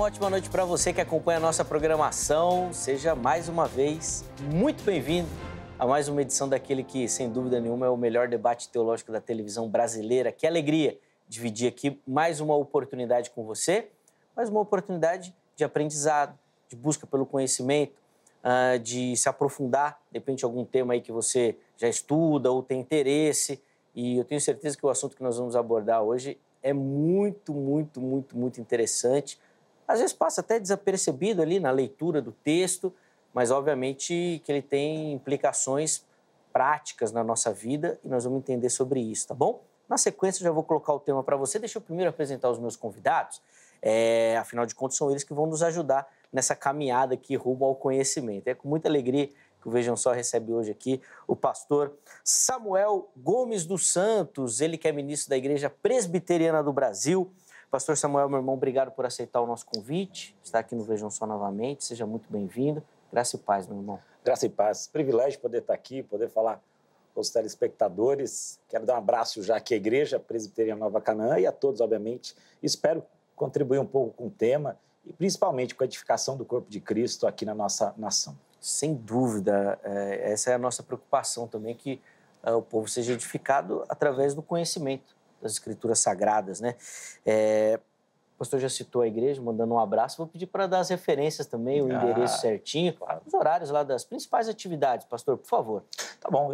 uma ótima noite para você que acompanha a nossa programação. Seja mais uma vez muito bem-vindo a mais uma edição daquele que, sem dúvida nenhuma, é o melhor debate teológico da televisão brasileira. Que alegria dividir aqui mais uma oportunidade com você, mais uma oportunidade de aprendizado, de busca pelo conhecimento, de se aprofundar, de repente, algum tema aí que você já estuda ou tem interesse. E eu tenho certeza que o assunto que nós vamos abordar hoje é muito interessante. Às vezes passa até desapercebido ali na leitura do texto, mas obviamente que ele tem implicações práticas na nossa vida e nós vamos entender sobre isso, tá bom? Na sequência, eu já vou colocar o tema para você. Deixa eu primeiro apresentar os meus convidados. Afinal de contas, são eles que vão nos ajudar nessa caminhada aqui rumo ao conhecimento. É com muita alegria que o Vejam Só recebe hoje aqui o pastor Samuel Gomes dos Santos, ele que é ministro da Igreja Presbiteriana do Brasil. Pastor Samuel, meu irmão, obrigado por aceitar o nosso convite, estar aqui no Vejam Só novamente, seja muito bem-vindo. Graça e paz, meu irmão. Graça e paz. Privilégio poder estar aqui, poder falar com os telespectadores. Quero dar um abraço já aqui à Igreja Presbiteriana Nova Canaã e a todos, obviamente. Espero contribuir um pouco com o tema e principalmente com a edificação do corpo de Cristo aqui na nossa nação. Sem dúvida, essa é a nossa preocupação também, que o povo seja edificado através do conhecimento das Escrituras Sagradas, né? O pastor já citou a igreja, mandando um abraço. Vou pedir para dar as referências também, o endereço certinho, claro. Os horários lá das principais atividades, pastor, por favor. Tá bom,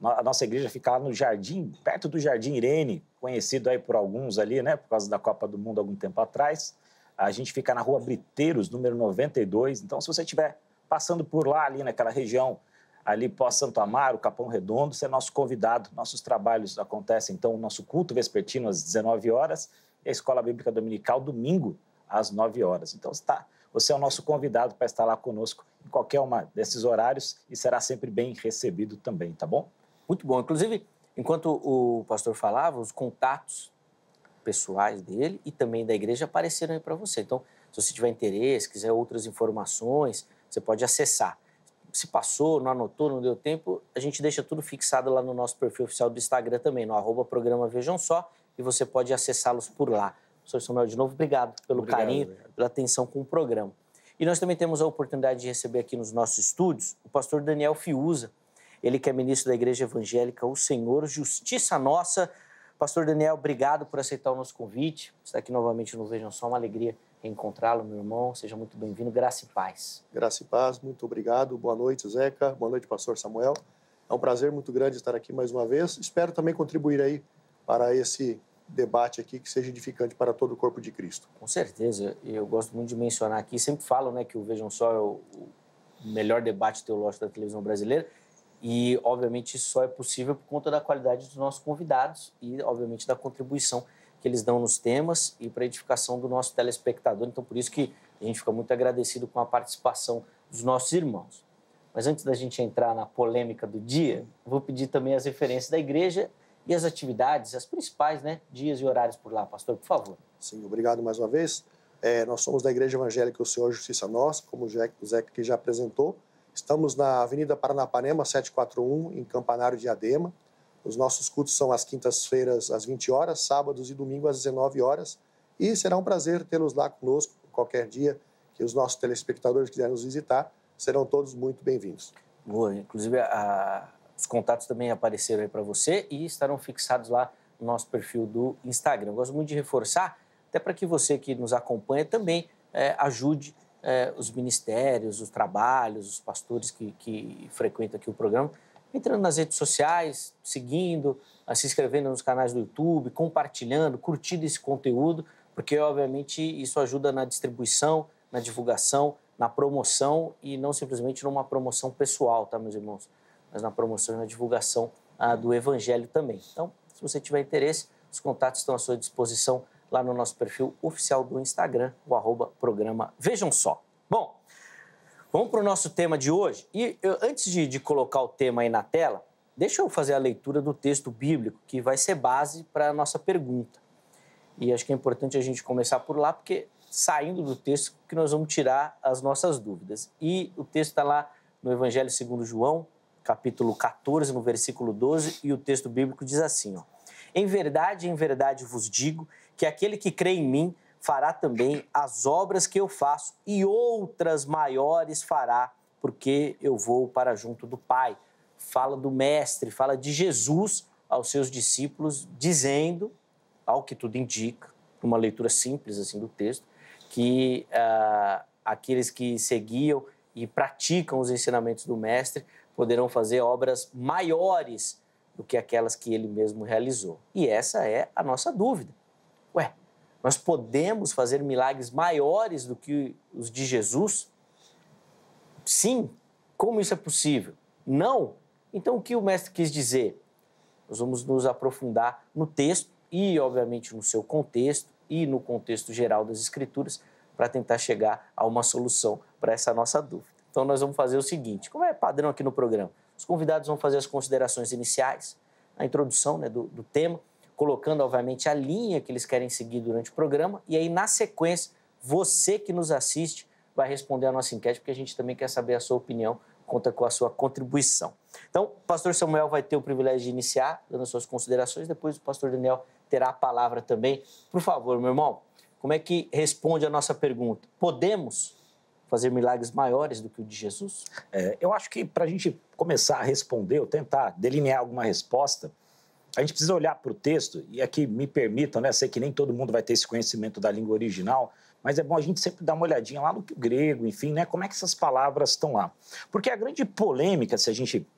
a nossa igreja fica lá no Jardim, perto do Jardim Irene, conhecido aí por alguns ali, né, por causa da Copa do Mundo algum tempo atrás. A gente fica na Rua Briteiros, número 92. Então, se você estiver passando por lá, ali naquela região, ali pós-Santo Amaro, Capão Redondo, você é nosso convidado. Nossos trabalhos acontecem, então, o nosso culto vespertino às 19 horas e a Escola Bíblica Dominical, domingo, às 9 horas. Então, você é o nosso convidado para estar lá conosco em qualquer uma desses horários e será sempre bem recebido também, tá bom? Muito bom. Inclusive, enquanto o pastor falava, os contatos pessoais dele e também da igreja apareceram aí para você. Então, se você tiver interesse, quiser outras informações, você pode acessar. Se passou, não anotou, não deu tempo, a gente deixa tudo fixado lá no nosso perfil oficial do Instagram também, no @programa Vejam Só, e você pode acessá-los por lá. Professor Samuel, de novo, obrigado pelo carinho, pela atenção com o programa. E nós também temos a oportunidade de receber aqui nos nossos estúdios o pastor Daniel Fiuza, ele que é ministro da Igreja Evangélica O Senhor, Justiça Nossa. Pastor Daniel, obrigado por aceitar o nosso convite. Está aqui novamente no Vejam Só, uma alegria reencontrá-lo, meu irmão. Seja muito bem-vindo. Graça e paz. Graça e paz, muito obrigado. Boa noite, Zeca. Boa noite, pastor Samuel. É um prazer muito grande estar aqui mais uma vez. Espero também contribuir aí para esse debate aqui que seja edificante para todo o corpo de Cristo. Com certeza. Eu gosto muito de mencionar aqui, sempre falo, né, que o Vejam Só é o melhor debate teológico da televisão brasileira. E, obviamente, isso só é possível por conta da qualidade dos nossos convidados e, obviamente, da contribuição que eles dão nos temas e para a edificação do nosso telespectador. Então, por isso que a gente fica muito agradecido com a participação dos nossos irmãos. Mas antes da gente entrar na polêmica do dia, vou pedir também as referências da igreja e as atividades, as principais, né, dias e horários por lá. Pastor, por favor. Sim, obrigado mais uma vez. Nós somos da Igreja Evangélica O Senhor, Justiça Nossa, como o Zeca que já apresentou. Estamos na Avenida Paranapanema, 741, em Campanário Diadema. Os nossos cultos são às quintas-feiras, às 20 horas, sábados e domingos, às 19 horas. E será um prazer tê-los lá conosco qualquer dia que os nossos telespectadores quiserem nos visitar. Serão todos muito bem-vindos. Boa. Inclusive, os contatos também apareceram aí para você e estarão fixados lá no nosso perfil do Instagram. Eu gosto muito de reforçar, até para que você que nos acompanha também ajude os ministérios, os trabalhos, os pastores que frequentam aqui o programa, entrando nas redes sociais, seguindo, se inscrevendo nos canais do YouTube, compartilhando, curtindo esse conteúdo, porque, obviamente, isso ajuda na distribuição, na divulgação, na promoção e não simplesmente numa promoção pessoal, tá, meus irmãos? Mas na promoção e na divulgação do Evangelho também. Então, se você tiver interesse, os contatos estão à sua disposição lá no nosso perfil oficial do Instagram, o @programa Vejam Só. Bom, vamos para o nosso tema de hoje. E antes de colocar o tema aí na tela, deixa eu fazer a leitura do texto bíblico, que vai ser base para a nossa pergunta. E acho que é importante a gente começar por lá, porque saindo do texto que nós vamos tirar as nossas dúvidas. E o texto está lá no Evangelho segundo João, capítulo 14, no versículo 12, e o texto bíblico diz assim, ó: em verdade vos digo que aquele que crê em mim fará também as obras que eu faço, e outras maiores fará, porque eu vou para junto do Pai. Fala do Mestre, fala de Jesus aos seus discípulos, dizendo, ao que tudo indica, uma leitura simples assim do texto, que aqueles que seguiam e praticam os ensinamentos do Mestre poderão fazer obras maiores do que aquelas que ele mesmo realizou. E essa é a nossa dúvida. Nós podemos fazer milagres maiores do que os de Jesus? Sim. Como isso é possível? Não. Então, o que o Mestre quis dizer? Nós vamos nos aprofundar no texto e, obviamente, no seu contexto e no contexto geral das Escrituras para tentar chegar a uma solução para essa nossa dúvida. Então, nós vamos fazer o seguinte, como é padrão aqui no programa, os convidados vão fazer as considerações iniciais, a introdução, né, do tema, colocando, obviamente, a linha que eles querem seguir durante o programa, e aí, na sequência, você que nos assiste vai responder a nossa enquete, porque a gente também quer saber a sua opinião, conta com a sua contribuição. Então, o pastor Samuel vai ter o privilégio de iniciar, dando as suas considerações, depois o pastor Daniel terá a palavra também. Por favor, meu irmão, como é que responde a nossa pergunta? Podemos fazer milagres maiores do que o de Jesus? Eu acho que para a gente começar a responder ou tentar delinear alguma resposta, a gente precisa olhar para o texto, e aqui me permitam, né? Sei que nem todo mundo vai ter esse conhecimento da língua original, mas é bom a gente sempre dar uma olhadinha lá no grego, enfim, né? Como é que essas palavras estão lá. Porque a grande polêmica,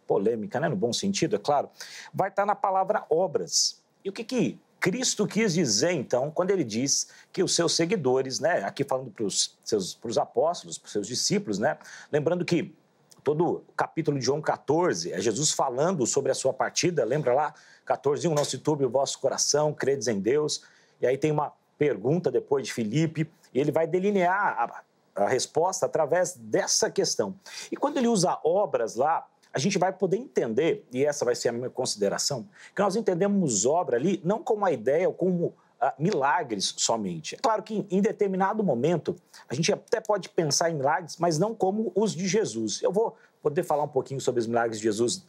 polêmica, né? No bom sentido, é claro, vai estar na palavra obras. E o que Cristo quis dizer, então, quando ele diz que os seus seguidores, né? Aqui falando para os apóstolos, para os seus discípulos, né? Lembrando que todo o capítulo de João 14 é Jesus falando sobre a sua partida, lembra lá? 14:1, não se turbe o vosso coração, credes em Deus. E aí tem uma pergunta depois de Filipe, e ele vai delinear a resposta através dessa questão. E quando ele usa obras lá, a gente vai poder entender, e essa vai ser a minha consideração, que nós entendemos obra ali não como a ideia ou como milagres somente. É claro que em determinado momento a gente até pode pensar em milagres, mas não como os de Jesus. Eu vou poder falar um pouquinho sobre os milagres de Jesus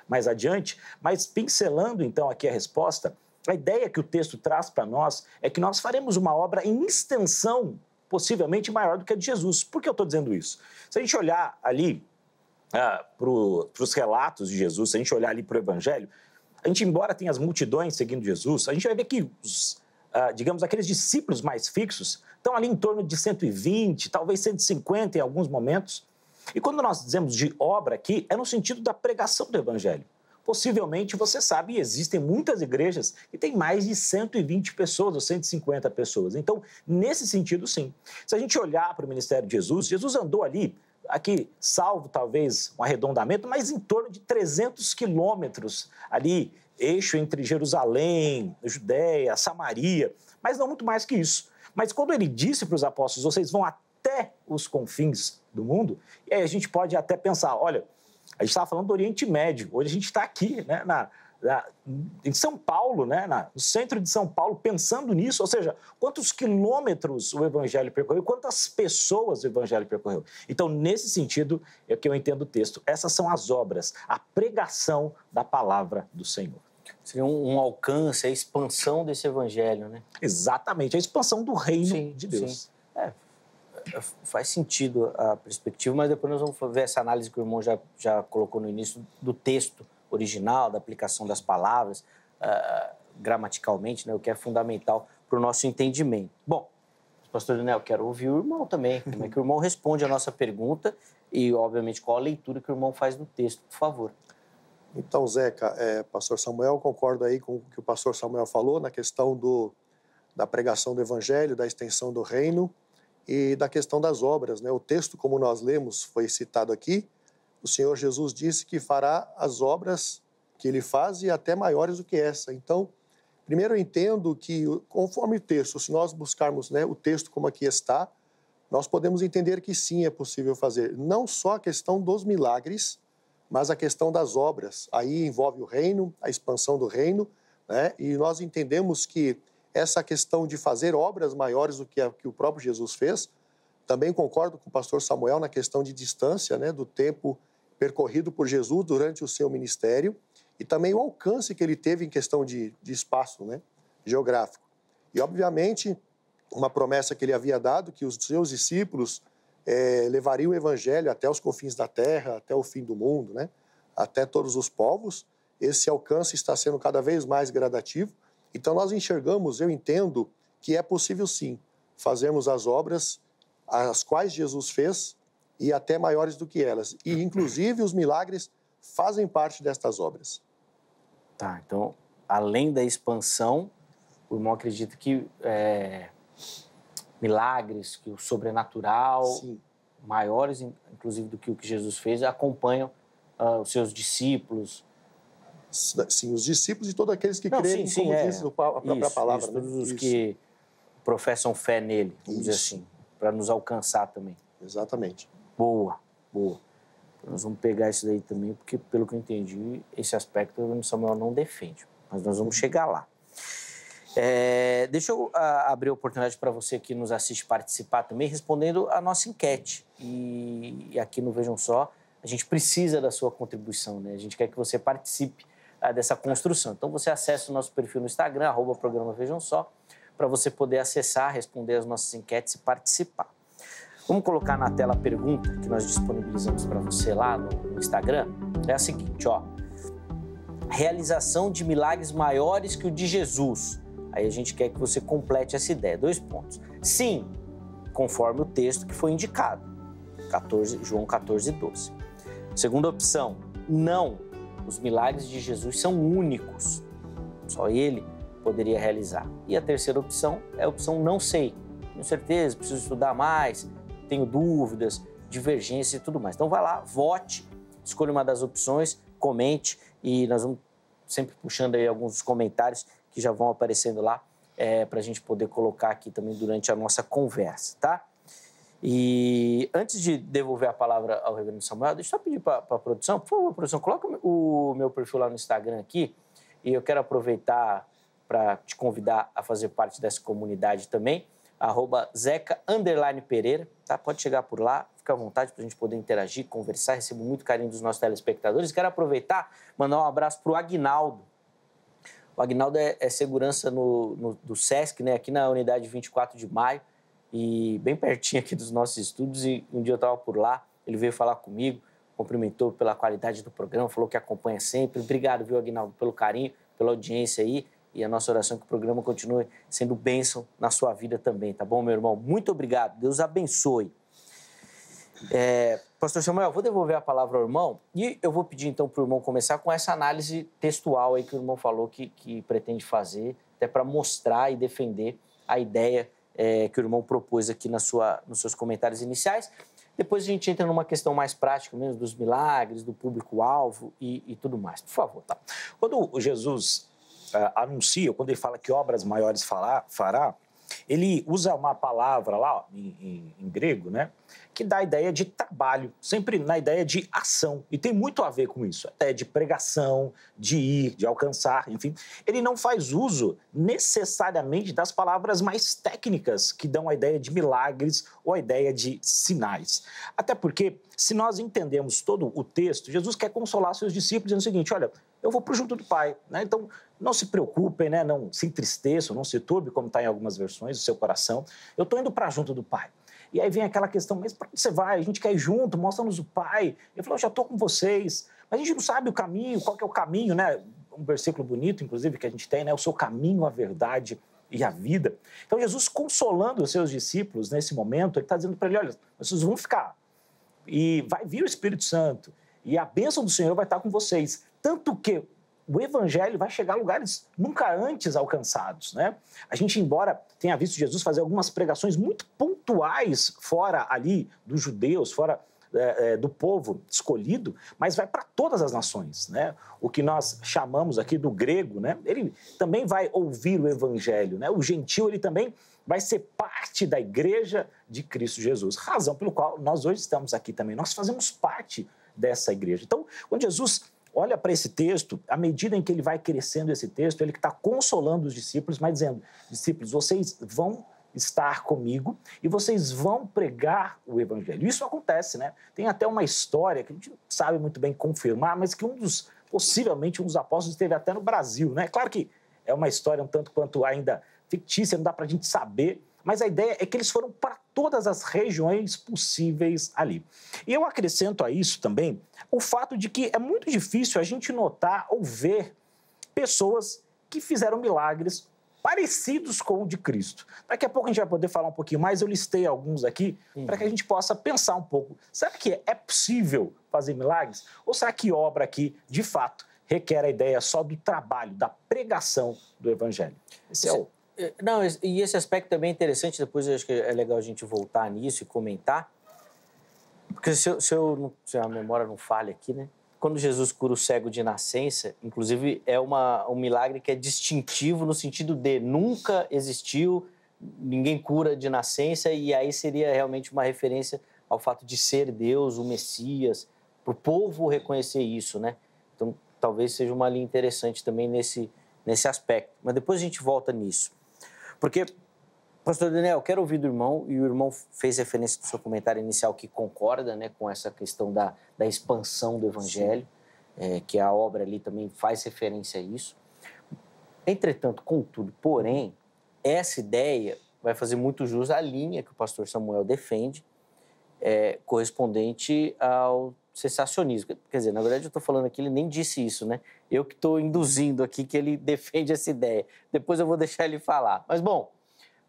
mais adiante, mas pincelando então aqui a resposta, a ideia que o texto traz para nós é que nós faremos uma obra em extensão possivelmente maior do que a de Jesus. Por que eu estou dizendo isso? Se a gente olhar ali para os relatos de Jesus, se a gente olhar ali para o Evangelho, a gente, embora tenha as multidões seguindo Jesus, a gente vai ver que digamos, aqueles discípulos mais fixos estão ali em torno de 120, talvez 150 em alguns momentos. E quando nós dizemos de obra aqui, é no sentido da pregação do Evangelho. Possivelmente, você sabe, existem muitas igrejas que têm mais de 120 pessoas ou 150 pessoas. Então, nesse sentido, sim. Se a gente olhar para o ministério de Jesus, Jesus andou ali, aqui, salvo talvez um arredondamento, mas em torno de 300 quilômetros ali, eixo entre Jerusalém, Judéia, Samaria, mas não muito mais que isso. Mas quando ele disse para os apóstolos, vocês vão até os confins do mundo, e aí a gente pode até pensar, olha, a gente estava falando do Oriente Médio, hoje a gente está aqui, né, em São Paulo, né, no centro de São Paulo, pensando nisso, ou seja, quantos quilômetros o Evangelho percorreu, quantas pessoas o Evangelho percorreu. Então, nesse sentido, é que eu entendo o texto. Essas são as obras, a pregação da palavra do Senhor. Seria um alcance, a expansão desse Evangelho, né? Exatamente, a expansão do reino de Deus. Sim. Faz sentido a perspectiva, mas depois nós vamos ver essa análise que o irmão já colocou no início do texto original, da aplicação das palavras, gramaticalmente, né, o que é fundamental para o nosso entendimento. Bom, pastor Daniel, quero ouvir o irmão também, como é que o irmão responde a nossa pergunta e, obviamente, qual a leitura que o irmão faz do texto, por favor. Então, Zeca, pastor Samuel, concordo aí com o que o pastor Samuel falou na questão da pregação do evangelho, da extensão do reino e da questão das obras, né? O texto, como nós lemos, foi citado aqui, o Senhor Jesus disse que fará as obras que ele faz e até maiores do que essa. Então, primeiro eu entendo que, conforme o texto, se nós buscarmos, né, o texto como aqui está, nós podemos entender que sim, é possível fazer. Não só a questão dos milagres, mas a questão das obras. Aí envolve o reino, a expansão do reino, né? E nós entendemos que essa questão de fazer obras maiores do que o próprio Jesus fez, também concordo com o pastor Samuel na questão de distância, né, do tempo percorrido por Jesus durante o seu ministério e também o alcance que ele teve em questão de espaço, né, geográfico. E, obviamente, uma promessa que ele havia dado, que os seus discípulos levariam o evangelho até os confins da terra, até o fim do mundo, né? Até todos os povos. Esse alcance está sendo cada vez mais gradativo. Então, nós enxergamos, eu entendo, que é possível, sim, fazermos as obras as quais Jesus fez e até maiores do que elas. E, inclusive, os milagres fazem parte destas obras. Tá, então, além da expansão, o irmão acredita que milagres, que o sobrenatural, Sim. maiores, inclusive, do que o que Jesus fez, acompanham os seus discípulos. Sim, os discípulos e todos aqueles que creem, como diz a própria palavra. Isso, todos os que professam fé nele, vamos dizer assim, para nos alcançar também. Exatamente. Boa. Nós vamos pegar isso daí também, porque, pelo que eu entendi, esse aspecto o Samuel não defende. Mas nós vamos chegar lá. Deixa eu abrir a oportunidade para você que nos assiste participar também, respondendo a nossa enquete. E aqui no Vejam Só, a gente precisa da sua contribuição, né? A gente quer que você participe dessa construção. Então, você acessa o nosso perfil no Instagram, @programa Vejam Só, para você poder acessar, responder as nossas enquetes e participar. Vamos colocar na tela a pergunta que nós disponibilizamos para você lá no Instagram. É a seguinte, ó. Realização de milagres maiores que o de Jesus. Aí a gente quer que você complete essa ideia. 2 pontos. Sim, conforme o texto que foi indicado. João 14:12. Segunda opção, não. Os milagres de Jesus são únicos. Só ele poderia realizar. E a terceira opção é a opção não sei. Tenho certeza, preciso estudar mais, tenho dúvidas, divergências e tudo mais. Então vai lá, vote, escolha uma das opções, comente e nós vamos sempre puxando aí alguns dos comentários que já vão aparecendo lá para a gente poder colocar aqui também durante a nossa conversa, tá? E antes de devolver a palavra ao reverendo Samuel, deixa eu só pedir para a produção, por favor, produção, coloca o meu perfil lá no Instagram aqui e eu quero aproveitar para te convidar a fazer parte dessa comunidade também, @Zeca_Pereira, tá? Pode chegar por lá, fica à vontade para a gente poder interagir, conversar, recebo muito carinho dos nossos telespectadores. Quero aproveitar, mandar um abraço para o Aguinaldo. O Aguinaldo é segurança do SESC, né? Aqui na unidade 24 de maio, e bem pertinho aqui dos nossos estúdios, e um dia eu estava por lá, ele veio falar comigo, cumprimentou pela qualidade do programa, falou que acompanha sempre. Obrigado, viu, Aguinaldo, pelo carinho, pela audiência aí, e a nossa oração é que o programa continue sendo bênção na sua vida também, tá bom, meu irmão? Muito obrigado, Deus abençoe. Pastor Samuel, vou devolver a palavra ao irmão e eu vou pedir então para o irmão começar com essa análise textual aí que o irmão falou que pretende fazer, até para mostrar e defender a ideia que o irmão propôs aqui nos seus comentários iniciais. Depois a gente entra numa questão mais prática mesmo, dos milagres, do público-alvo e tudo mais. Por favor. Tá. Quando Jesus anuncia, quando ele fala que obras maiores fará, ele usa uma palavra lá em grego, né, que dá a ideia de trabalho, sempre na ideia de ação. E tem muito a ver com isso, a ideia de pregação, de ir, de alcançar, enfim. Ele não faz uso necessariamente das palavras mais técnicas que dão a ideia de milagres ou a ideia de sinais. Até porque, se nós entendemos todo o texto, Jesus quer consolar seus discípulos dizendo o seguinte, olha, eu vou para o junto do Pai, né? Então não se preocupem, né? Não se entristeçam, não se turbe, como está em algumas versões do seu coração. Eu estou indo para junto do Pai. E aí vem aquela questão, mas para onde você vai? A gente quer ir junto, mostra-nos o Pai. Eu falo, eu já estou com vocês, mas a gente não sabe o caminho, qual que é o caminho, né? Um versículo bonito, inclusive, que a gente tem, né? O seu caminho, a verdade e a vida. Então Jesus, consolando os seus discípulos nesse momento, ele está dizendo para ele, olha, vocês vão ficar e vai vir o Espírito Santo e a bênção do Senhor vai estar com vocês. Tanto que o evangelho vai chegar a lugares nunca antes alcançados, né? A gente, embora tenha visto Jesus fazer algumas pregações muito pontuais fora ali dos judeus, fora do povo escolhido, mas vai para todas as nações, né? O que nós chamamos aqui do grego, né? Ele também vai ouvir o evangelho, né? O gentil, ele também vai ser parte da igreja de Cristo Jesus, razão pelo qual nós hoje estamos aqui também. Nós fazemos parte dessa igreja. Então, quando Jesus olha para esse texto, à medida em que ele vai crescendo esse texto, ele está consolando os discípulos, mas dizendo, discípulos, vocês vão estar comigo e vocês vão pregar o evangelho. Isso acontece, né? Tem até uma história que a gente não sabe muito bem confirmar, mas que possivelmente um dos apóstolos esteve até no Brasil, né? Claro que é uma história um tanto quanto ainda fictícia, não dá para a gente saber, mas a ideia é que eles foram para todas as regiões possíveis ali. E eu acrescento a isso também o fato de que é muito difícil a gente notar ou ver pessoas que fizeram milagres parecidos com o de Cristo. Daqui a pouco a gente vai poder falar um pouquinho mais, eu listei alguns aqui para que a gente possa pensar um pouco. Será que é possível fazer milagres? Ou será que obra aqui, de fato, requer a ideia só do trabalho, da pregação do Evangelho? Esse é o... Não, e esse aspecto também é interessante, depois eu acho que é legal a gente voltar nisso e comentar, porque se a memória não falha aqui, né? Quando Jesus cura o cego de nascença, inclusive é um milagre que é distintivo no sentido de nunca existiu, ninguém cura de nascença, e aí seria realmente uma referência ao fato de ser Deus, o Messias, para o povo reconhecer isso, né? Então, talvez seja uma linha interessante também nesse aspecto. Mas depois a gente volta nisso. Porque, pastor Daniel, eu quero ouvir do irmão, e o irmão fez referência no seu comentário inicial que concorda, né, com essa questão da expansão do Evangelho, que a obra ali também faz referência a isso. Entretanto, contudo, porém, essa ideia vai fazer muito jus à linha que o pastor Samuel defende, correspondente ao cessacionismo. Quer dizer, na verdade, eu estou falando aqui, ele nem disse isso, né? Eu que estou induzindo aqui que ele defende essa ideia. Depois eu vou deixar ele falar. Mas, bom,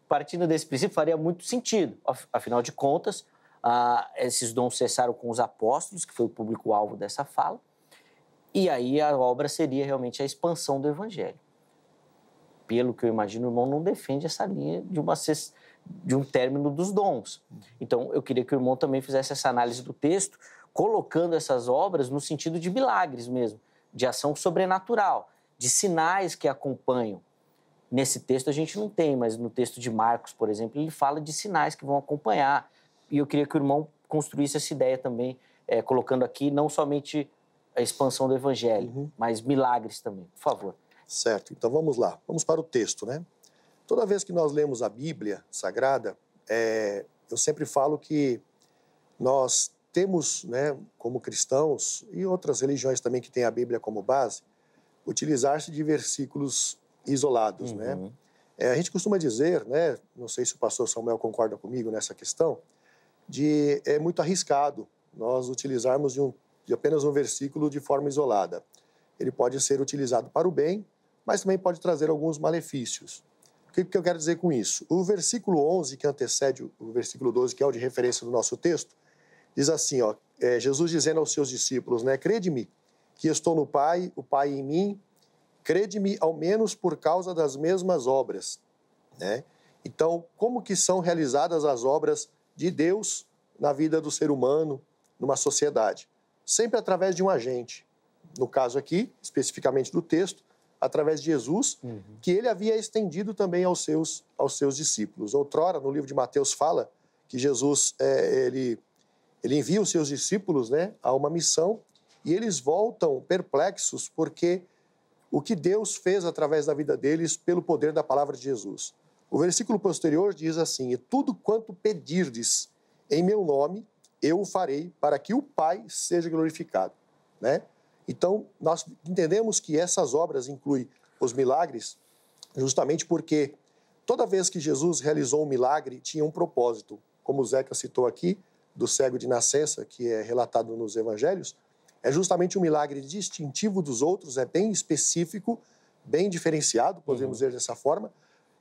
partindo desse princípio, faria muito sentido. Afinal de contas, esses dons cessaram com os apóstolos, que foi o público-alvo dessa fala, e aí a obra seria realmente a expansão do Evangelho. Pelo que eu imagino, o irmão não defende essa linha de um término dos dons. Então, eu queria que o irmão também fizesse essa análise do texto, colocando essas obras no sentido de milagres mesmo, de ação sobrenatural, de sinais que acompanham. Nesse texto a gente não tem, mas no texto de Marcos, por exemplo, ele fala de sinais que vão acompanhar. E eu queria que o irmão construísse essa ideia também, colocando aqui não somente a expansão do Evangelho, mas milagres também. Por favor. Certo, então vamos lá. Vamos para o texto, né? Toda vez que nós lemos a Bíblia Sagrada, eu sempre falo que nós temos, né, como cristãos e outras religiões também que têm a Bíblia como base, utilizar-se de versículos isolados, né? A gente costuma dizer, né, não sei se o pastor Samuel concorda comigo nessa questão, é muito arriscado nós utilizarmos de apenas um versículo de forma isolada. Ele pode ser utilizado para o bem, mas também pode trazer alguns malefícios. O que eu quero dizer com isso? O versículo 11, que antecede o versículo 12, que é o de referência do nosso texto, diz assim, Jesus dizendo aos seus discípulos, né, crede-me que estou no Pai, o Pai em mim, crede-me ao menos por causa das mesmas obras, né? Então, como que são realizadas as obras de Deus na vida do ser humano, numa sociedade? Sempre através de um agente. No caso aqui, especificamente do texto, através de Jesus, que ele havia estendido também aos seus discípulos. Outrora, no livro de Mateus, fala que Jesus, ele envia os seus discípulos, né, a uma missão, e eles voltam perplexos porque o que Deus fez através da vida deles pelo poder da palavra de Jesus. O versículo posterior diz assim, e tudo quanto pedirdes em meu nome, eu o farei para que o Pai seja glorificado, né? Então, nós entendemos que essas obras incluem os milagres justamente porque toda vez que Jesus realizou um milagre, tinha um propósito. Como o Zeca citou aqui, do cego de nascença, que é relatado nos evangelhos, é justamente um milagre distintivo dos outros, é bem específico, bem diferenciado, podemos dizer dessa forma.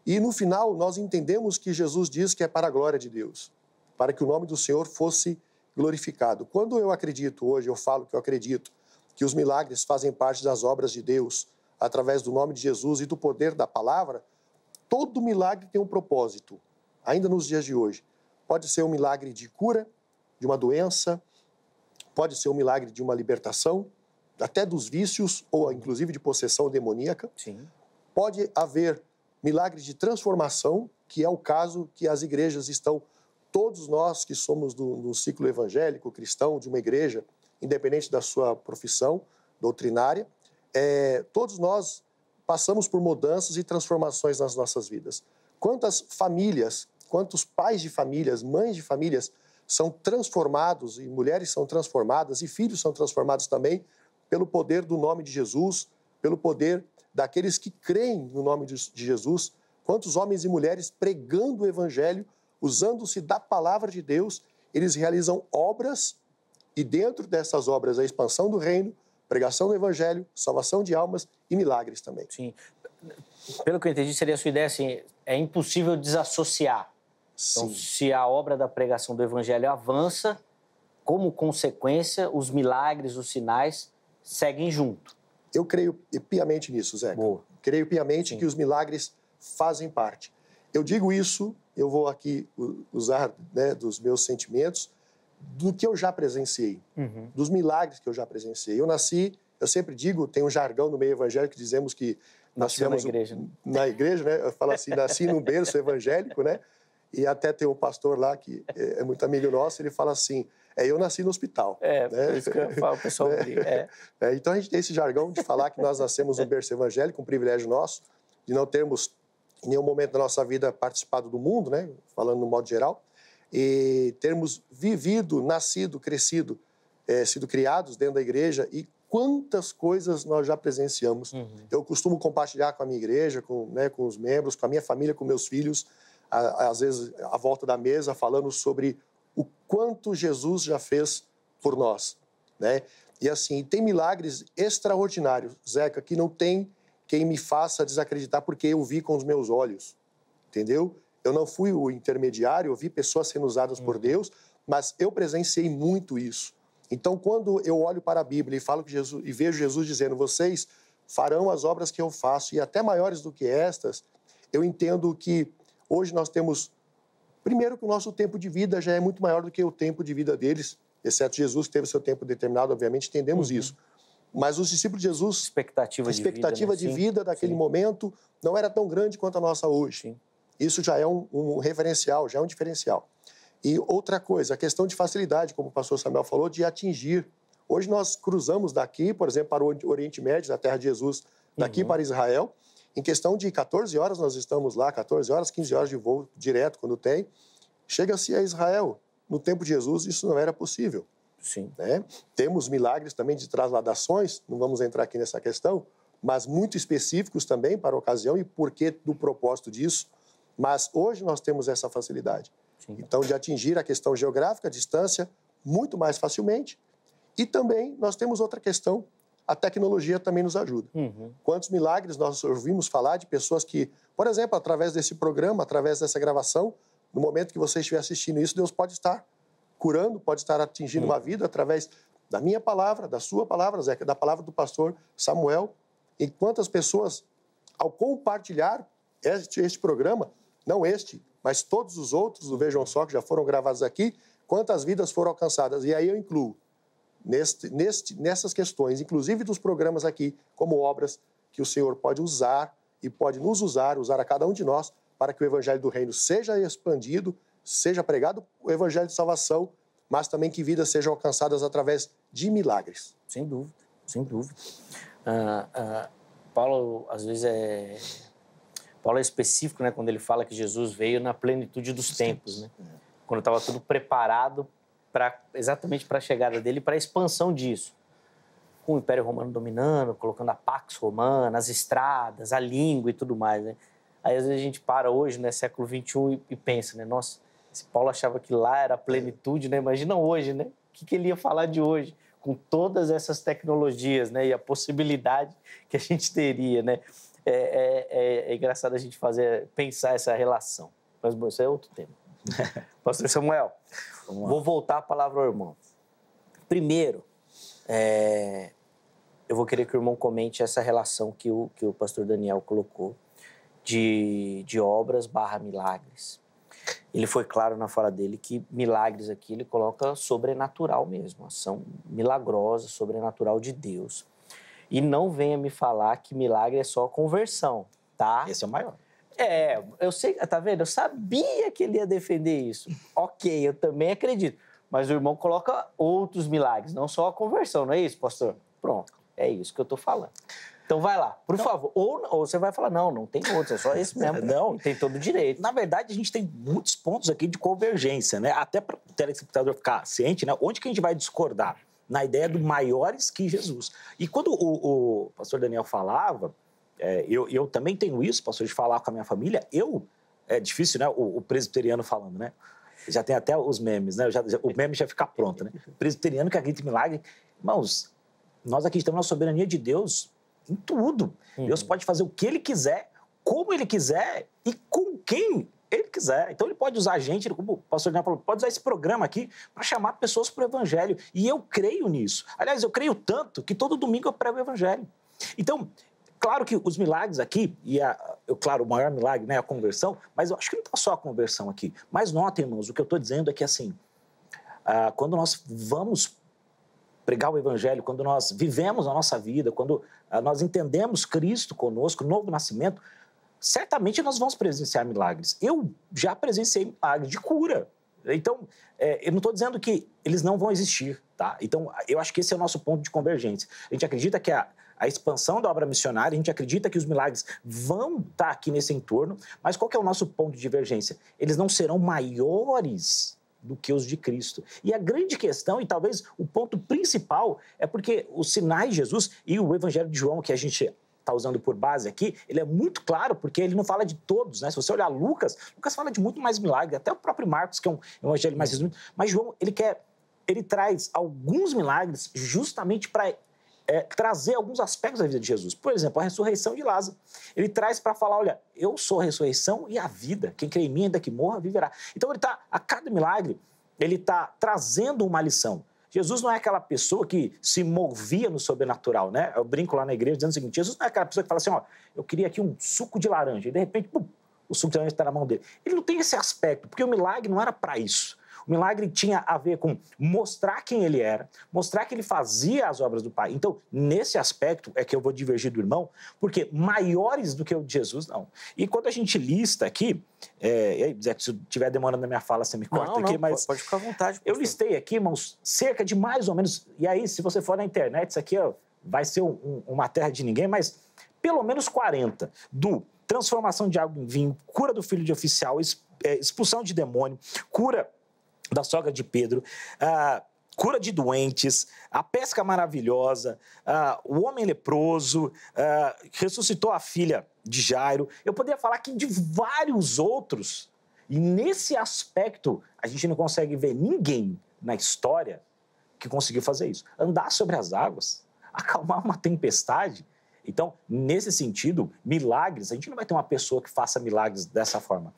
E no final, nós entendemos que Jesus diz que é para a glória de Deus, para que o nome do Senhor fosse glorificado. Quando eu acredito, hoje eu falo que eu acredito, que os milagres fazem parte das obras de Deus, através do nome de Jesus e do poder da palavra, todo milagre tem um propósito, ainda nos dias de hoje. Pode ser um milagre de cura de uma doença, pode ser um milagre de uma libertação, até dos vícios, ou inclusive de possessão demoníaca. Sim. Pode haver milagre de transformação, que é o caso que as igrejas estão, todos nós que somos do ciclo evangélico, cristão, de uma igreja, independente da sua profissão doutrinária, todos nós passamos por mudanças e transformações nas nossas vidas. Quantas famílias, quantos pais de famílias, mães de famílias são transformados, e mulheres são transformadas, e filhos são transformados também pelo poder do nome de Jesus, pelo poder daqueles que creem no nome de Jesus quantos homens e mulheres pregando o evangelho, usando-se da palavra de Deus, eles realizam obras e dentro dessas obras a expansão do reino, pregação do evangelho, salvação de almas e milagres também. Sim. Pelo que eu entendi, seria a sua ideia assim, é impossível desassociar. Então, Sim. se a obra da pregação do evangelho avança, como consequência, os milagres, os sinais seguem junto. Eu creio piamente nisso, Zé. Boa. Creio piamente que os milagres fazem parte. Eu digo isso, eu vou aqui usar, né, dos meus sentimentos, do que eu já presenciei, dos milagres que eu já presenciei. Eu sempre digo, tem um jargão no meio evangélico que dizemos que nós tivemos na igreja, né? Na igreja, né? Eu falo assim, nasci num berço evangélico, né? E até tem um pastor lá que é muito amigo nosso, ele fala assim, eu nasci no hospital. Né? Isso que eu falo, o pessoal briga. Então a gente tem esse jargão de falar que nós nascemos no berço evangélico, um privilégio nosso, de não termos em nenhum momento da nossa vida participado do mundo, né? Falando no modo geral, e termos vivido, nascido, crescido, sido criados dentro da igreja e quantas coisas nós já presenciamos. Eu costumo compartilhar com a minha igreja, com os membros, com a minha família, com meus filhos, às vezes à volta da mesa, falando sobre o quanto Jesus já fez por nós, né? E assim, tem milagres extraordinários, Zeca, que não tem quem me faça desacreditar porque eu vi com os meus olhos, entendeu? Eu não fui o intermediário, eu vi pessoas sendo usadas por Deus, mas eu presenciei muito isso. Então, quando eu olho para a Bíblia e falo que Jesus, e vejo Jesus dizendo, vocês farão as obras que eu faço e até maiores do que estas, eu entendo que hoje nós temos, primeiro que o nosso tempo de vida já é muito maior do que o tempo de vida deles, exceto Jesus que teve seu tempo determinado, obviamente, entendemos isso. Mas os discípulos de Jesus, a expectativa de vida daquele momento não era tão grande quanto a nossa hoje. Sim. Isso já é um referencial, já é um diferencial. E outra coisa, a questão de facilidade, como o pastor Samuel falou, de atingir. Hoje nós cruzamos daqui, por exemplo, para o Oriente Médio, da terra de Jesus, daqui para Israel. Em questão de 14 horas nós estamos lá, 14 horas, 15 horas de voo direto, quando tem. Chega-se a Israel. No tempo de Jesus isso não era possível. Sim. Né? Temos milagres também de trasladações, não vamos entrar aqui nessa questão, mas muito específicos também para a ocasião e porquê do propósito disso. Mas hoje nós temos essa facilidade. Sim. Então, de atingir a questão geográfica, a distância, muito mais facilmente. E também nós temos outra questão, a tecnologia também nos ajuda. Quantos milagres nós ouvimos falar de pessoas que, por exemplo, através desse programa, através dessa gravação, no momento que você estiver assistindo isso, Deus pode estar curando, pode estar atingindo uma vida através da minha palavra, da sua palavra, Zeca, da palavra do pastor Samuel. E quantas pessoas, ao compartilhar este programa, não este, mas todos os outros do Vejam Só, que já foram gravados aqui, quantas vidas foram alcançadas. E aí eu incluo nessas questões, inclusive dos programas aqui, como obras que o Senhor pode usar e pode nos usar a cada um de nós, para que o Evangelho do Reino seja expandido, seja pregado o Evangelho de salvação, mas também que vidas sejam alcançadas através de milagres. Sem dúvida, sem dúvida. Paulo, às vezes, Paulo é específico, né, quando ele fala que Jesus veio na plenitude dos tempos, né? Quando estava tudo preparado exatamente para a chegada dele, para a expansão disso. Com o Império Romano dominando, colocando a Pax Romana, as estradas, a língua e tudo mais, né? Aí, às vezes, a gente para hoje, né, século XXI, e pensa, né, nossa, se Paulo achava que lá era a plenitude, né? Imagina hoje, né? O que ele ia falar de hoje, com todas essas tecnologias, né? E a possibilidade que a gente teria, né? É engraçado a gente pensar essa relação. Mas, bom, isso é outro tema. Pastor Samuel, vou voltar a palavra ao irmão. Primeiro, eu vou querer que o irmão comente essa relação que o pastor Daniel colocou de obras / milagres. Ele foi claro na fala dele que milagres aqui ele coloca sobrenatural mesmo, ação milagrosa, sobrenatural de Deus. E não venha me falar que milagre é só conversão, tá? Esse é o maior. Eu sei, tá vendo? Eu sabia que ele ia defender isso. Ok, eu também acredito. Mas o irmão coloca outros milagres, não só a conversão, não é isso, pastor? Pronto, é isso que eu tô falando. Então vai lá, por favor. Ou você vai falar, não tem outros, é só esse mesmo. Não. Tem todo o direito. Na verdade, a gente tem muitos pontos aqui de convergência, né? Até para o telespectador ficar ciente, né? Onde que a gente vai discordar? Na ideia do maiores que Jesus. E quando o pastor Daniel falava, eu também tenho isso, pastor, de falar com a minha família. É difícil, né? O presbiteriano falando, né? Já tem até os memes, né? O meme já fica pronto, né? Presbiteriano que acredita em milagre. Irmãos, nós acreditamos na soberania de Deus em tudo. Deus pode fazer o que Ele quiser, como Ele quiser e com quem Ele quiser. Então, Ele pode usar a gente, como o pastor Daniel falou, pode usar esse programa aqui para chamar pessoas para o Evangelho. E eu creio nisso. Aliás, eu creio tanto que todo domingo eu prego o Evangelho. Então, claro que os milagres aqui, claro, o maior milagre, né, é a conversão, mas eu acho que não está só a conversão aqui. Mas notem, irmãos, o que eu estou dizendo é que, assim, quando nós vamos pregar o Evangelho, quando nós vivemos a nossa vida, quando nós entendemos Cristo conosco, novo nascimento, certamente nós vamos presenciar milagres. Eu já presenciei milagres de cura. Então, eu não estou dizendo que eles não vão existir, tá? Então, eu acho que esse é o nosso ponto de convergência. A gente acredita que a expansão da obra missionária, a gente acredita que os milagres vão estar aqui nesse entorno, mas qual que é o nosso ponto de divergência? Eles não serão maiores do que os de Cristo. E a grande questão, e talvez o ponto principal, é porque os sinais de Jesus e o Evangelho de João, que a gente está usando por base aqui, ele é muito claro, porque ele não fala de todos, né? Se você olhar Lucas fala de muito mais milagre, até o próprio Marcos, que é um evangelho mais resumido, mas João, ele traz alguns milagres justamente para trazer alguns aspectos da vida de Jesus. Por exemplo, a ressurreição de Lázaro. Ele traz para falar, olha, eu sou a ressurreição e a vida. Quem crê em mim, ainda que morra, viverá. Então, a cada milagre, ele está trazendo uma lição. Jesus não é aquela pessoa que se movia no sobrenatural, né? Eu brinco lá na igreja dizendo o seguinte, Jesus não é aquela pessoa que fala assim, ó, eu queria aqui um suco de laranja, e de repente, pum, o suco de laranja está na mão dele. Ele não tem esse aspecto, porque o milagre não era para isso. O milagre tinha a ver com mostrar quem ele era, mostrar que ele fazia as obras do Pai. Então, nesse aspecto é que eu vou divergir do irmão, porque maiores do que o de Jesus, não. E quando a gente lista aqui, se eu estiver demorando na minha fala, você me corta aqui, mas... Pode ficar à vontade. Eu listei aqui, irmãos, cerca de mais ou menos... E aí, se você for na internet, isso aqui vai ser uma terra de ninguém, mas pelo menos 40 do transformação de água em vinho, cura do filho de oficial, expulsão de demônio, cura da sogra de Pedro, cura de doentes, a pesca maravilhosa, o homem leproso, ressuscitou a filha de Jairo. Eu poderia falar aqui de vários outros. E nesse aspecto, a gente não consegue ver ninguém na história que conseguiu fazer isso. Andar sobre as águas, acalmar uma tempestade. Então, nesse sentido, milagres, a gente não vai ter uma pessoa que faça milagres dessa forma.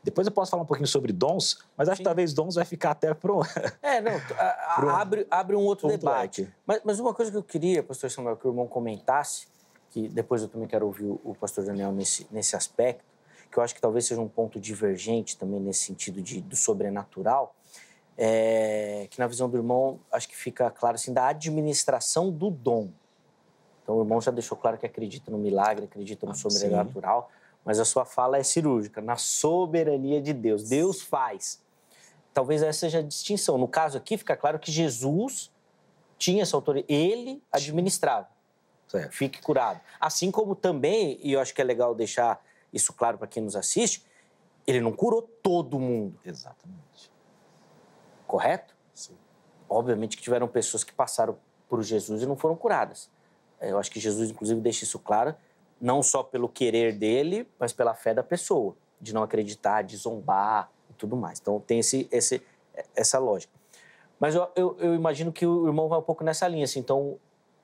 Depois eu posso falar um pouquinho sobre dons, mas acho que talvez dons vai ficar até pro... abre um outro debate. Mas uma coisa que eu queria, pastor Samuel, que o irmão comentasse, que depois eu também quero ouvir o pastor Daniel nesse aspecto, que eu acho que talvez seja um ponto divergente também nesse sentido do sobrenatural, que na visão do irmão, acho que fica claro assim, da administração do dom. Então o irmão já deixou claro que acredita no milagre, acredita no sobrenatural, mas a sua fala é cirúrgica, na soberania de Deus. Deus faz. Talvez essa seja a distinção. No caso aqui, fica claro que Jesus tinha essa autoridade. Ele administrava. Certo. Fique curado. Assim como também, e eu acho que é legal deixar isso claro para quem nos assiste, ele não curou todo mundo. Exatamente. Correto? Sim. Obviamente que tiveram pessoas que passaram por Jesus e não foram curadas. Eu acho que Jesus, inclusive, deixa isso claro, não só pelo querer dele, mas pela fé da pessoa, de não acreditar, de zombar e tudo mais. Então, tem essa lógica. Mas eu imagino que o irmão vai um pouco nessa linha. Assim, então,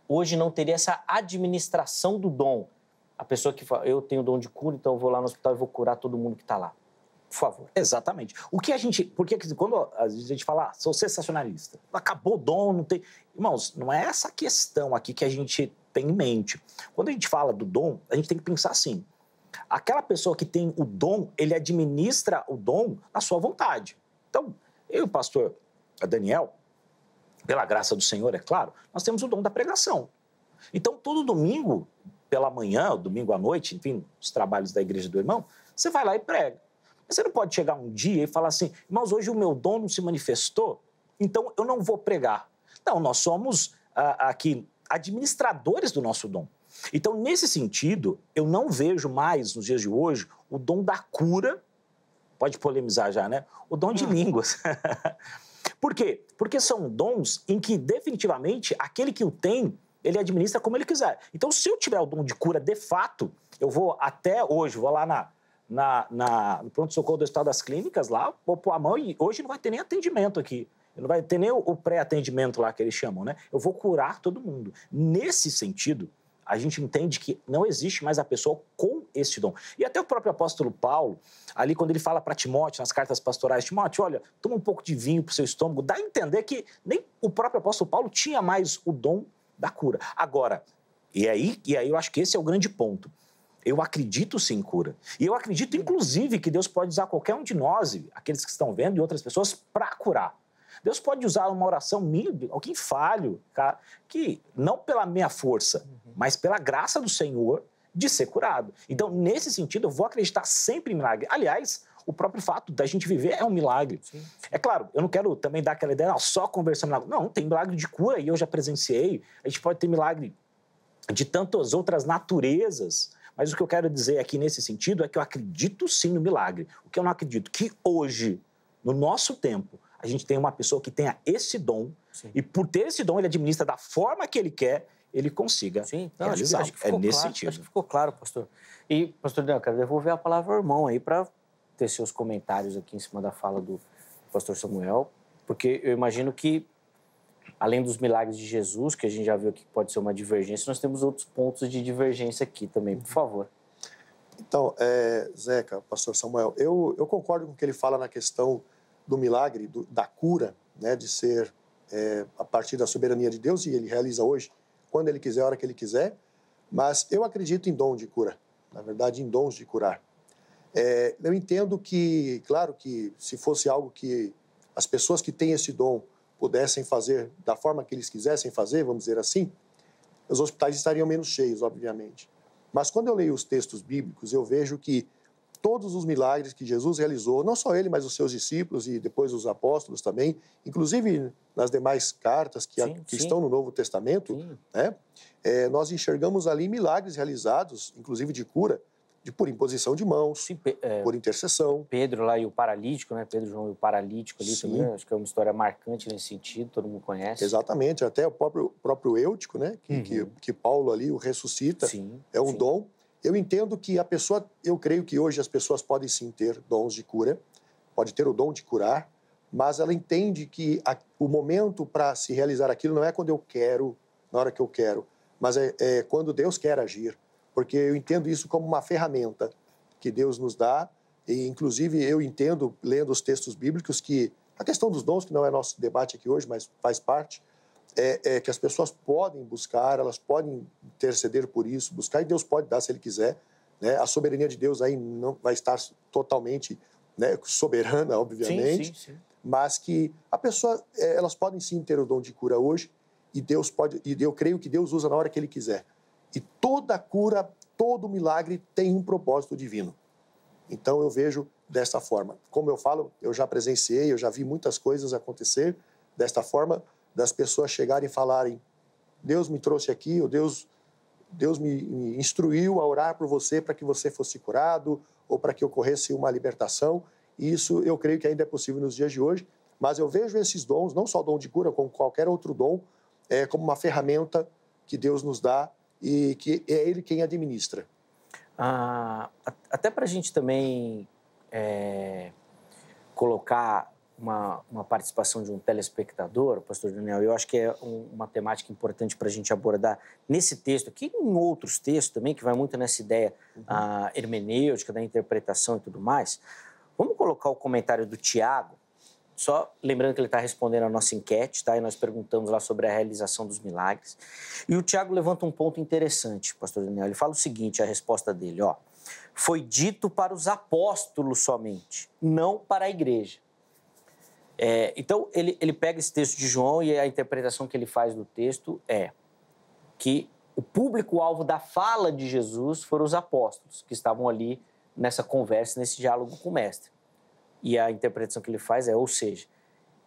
hoje não teria essa administração do dom. A pessoa que fala, eu tenho dom de cura, então eu vou lá no hospital e vou curar todo mundo que está lá. Por favor. Exatamente. Porque quando a gente fala, sou sensacionalista, acabou o dom, não tem... Irmãos, não é essa questão aqui que a gente tem em mente. Quando a gente fala do dom, a gente tem que pensar assim, aquela pessoa que tem o dom, ele administra o dom na sua vontade. Então, eu e o pastor Daniel, pela graça do Senhor, é claro, nós temos o dom da pregação. Então, todo domingo, pela manhã, domingo à noite, enfim, os trabalhos da igreja do irmão, você vai lá e prega. Mas você não pode chegar um dia e falar assim, irmãos, hoje o meu dom não se manifestou, então eu não vou pregar. Não, nós somos aqui administradores do nosso dom. Então, nesse sentido, eu não vejo mais, nos dias de hoje, o dom da cura, pode polemizar já, né? O dom de línguas. Por quê? Porque são dons em que, definitivamente, aquele que o tem ele administra como ele quiser. Então, se eu tiver o dom de cura de fato, eu vou até hoje, vou lá no pronto-socorro do Hospital das Clínicas, lá, vou pôr a mão e hoje não vai ter nem atendimento aqui. Não vai ter nem o pré-atendimento lá que eles chamam, né? Eu vou curar todo mundo. Nesse sentido, a gente entende que não existe mais a pessoa com esse dom. E até o próprio apóstolo Paulo, ali quando ele fala para Timóteo, nas cartas pastorais, Timóteo, olha, toma um pouco de vinho para o seu estômago, dá a entender que nem o próprio apóstolo Paulo tinha mais o dom da cura. Agora, e aí eu acho que esse é o grande ponto. Eu acredito sim em cura. E eu acredito, inclusive, que Deus pode usar qualquer um de nós, aqueles que estão vendo, e outras pessoas, para curar. Deus pode usar uma oração minha, alguém falho, cara, que não pela minha força, mas pela graça do Senhor de ser curado. Então, nesse sentido, eu vou acreditar sempre em milagre. Aliás, o próprio fato da gente viver é um milagre. Sim. É claro, eu não quero também dar aquela ideia, não, só conversando milagre. Não, tem milagre de cura e eu já presenciei. A gente pode ter milagre de tantas outras naturezas. Mas o que eu quero dizer aqui nesse sentido é que eu acredito sim no milagre. O que eu não acredito que hoje, no nosso tempo, a gente tem uma pessoa que tenha esse dom, sim, e por ter esse dom, ele administra da forma que ele quer, ele consiga realizar. Acho que ficou nesse claro, sentido. Acho que ficou claro, pastor. E, pastor Daniel, eu quero devolver a palavra ao irmão aí para ter seus comentários aqui em cima da fala do pastor Samuel, porque eu imagino que, além dos milagres de Jesus, que a gente já viu aqui que pode ser uma divergência, nós temos outros pontos de divergência aqui também, por favor. Então, Zeca, pastor Samuel, eu concordo com o que ele fala na questão do milagre, da cura, né, de ser a partir da soberania de Deus, e ele realiza hoje, quando ele quiser, a hora que ele quiser, mas eu acredito em dom de cura, na verdade, em dons de curar. Eu entendo que, claro que se fosse algo que as pessoas que têm esse dom pudessem fazer da forma que eles quisessem fazer, vamos dizer assim, os hospitais estariam menos cheios, obviamente. Mas quando eu leio os textos bíblicos, eu vejo que todos os milagres que Jesus realizou, não só ele, mas os seus discípulos e depois os apóstolos também, inclusive nas demais cartas que estão no Novo Testamento, né, nós enxergamos ali milagres realizados, inclusive de cura, por imposição de mãos, por intercessão. Pedro lá e o paralítico, né? Pedro, João e o paralítico ali também, acho que é uma história marcante nesse sentido, todo mundo conhece. Exatamente, até o próprio Eutico, né? Que Paulo ali o ressuscita, é um dom. Eu entendo que eu creio que hoje as pessoas podem sim ter dons de cura, pode ter o dom de curar, mas ela entende que o momento para se realizar aquilo não é quando eu quero, na hora que eu quero, mas é quando Deus quer agir, porque eu entendo isso como uma ferramenta que Deus nos dá, e inclusive eu entendo, lendo os textos bíblicos, que a questão dos dons, que não é nosso debate aqui hoje, mas faz parte, que as pessoas podem buscar, elas podem interceder por isso, buscar, e Deus pode dar se Ele quiser, né? A soberania de Deus aí não vai estar totalmente, né, soberana, obviamente, sim. Mas que a pessoa, elas podem sim ter o dom de cura hoje, e eu creio que Deus usa na hora que Ele quiser. E toda cura, todo milagre tem um propósito divino. Então eu vejo desta forma. Como eu falo, eu já presenciei, eu já vi muitas coisas acontecer desta forma, das pessoas chegarem e falarem: Deus me trouxe aqui, ou Deus me instruiu a orar por você para que você fosse curado, ou para que ocorresse uma libertação. E isso eu creio que ainda é possível nos dias de hoje, mas eu vejo esses dons, não só o dom de cura, como qualquer outro dom, como uma ferramenta que Deus nos dá e que é Ele quem administra. Até para a gente também colocar uma participação de um telespectador, pastor Daniel, eu acho que é uma temática importante para a gente abordar nesse texto aqui, e em outros textos também, que vai muito nessa ideia hermenêutica, da interpretação e tudo mais. Vamos colocar o comentário do Tiago, só lembrando que ele está respondendo a nossa enquete, tá? E nós perguntamos lá sobre a realização dos milagres. E o Tiago levanta um ponto interessante, pastor Daniel. Ele fala o seguinte, a resposta dele, ó: foi dito para os apóstolos somente, não para a igreja. Então, ele pega esse texto de João e a interpretação que ele faz do texto é que o público-alvo da fala de Jesus foram os apóstolos, que estavam ali nessa conversa, nesse diálogo com o mestre. E a interpretação que ele faz ou seja,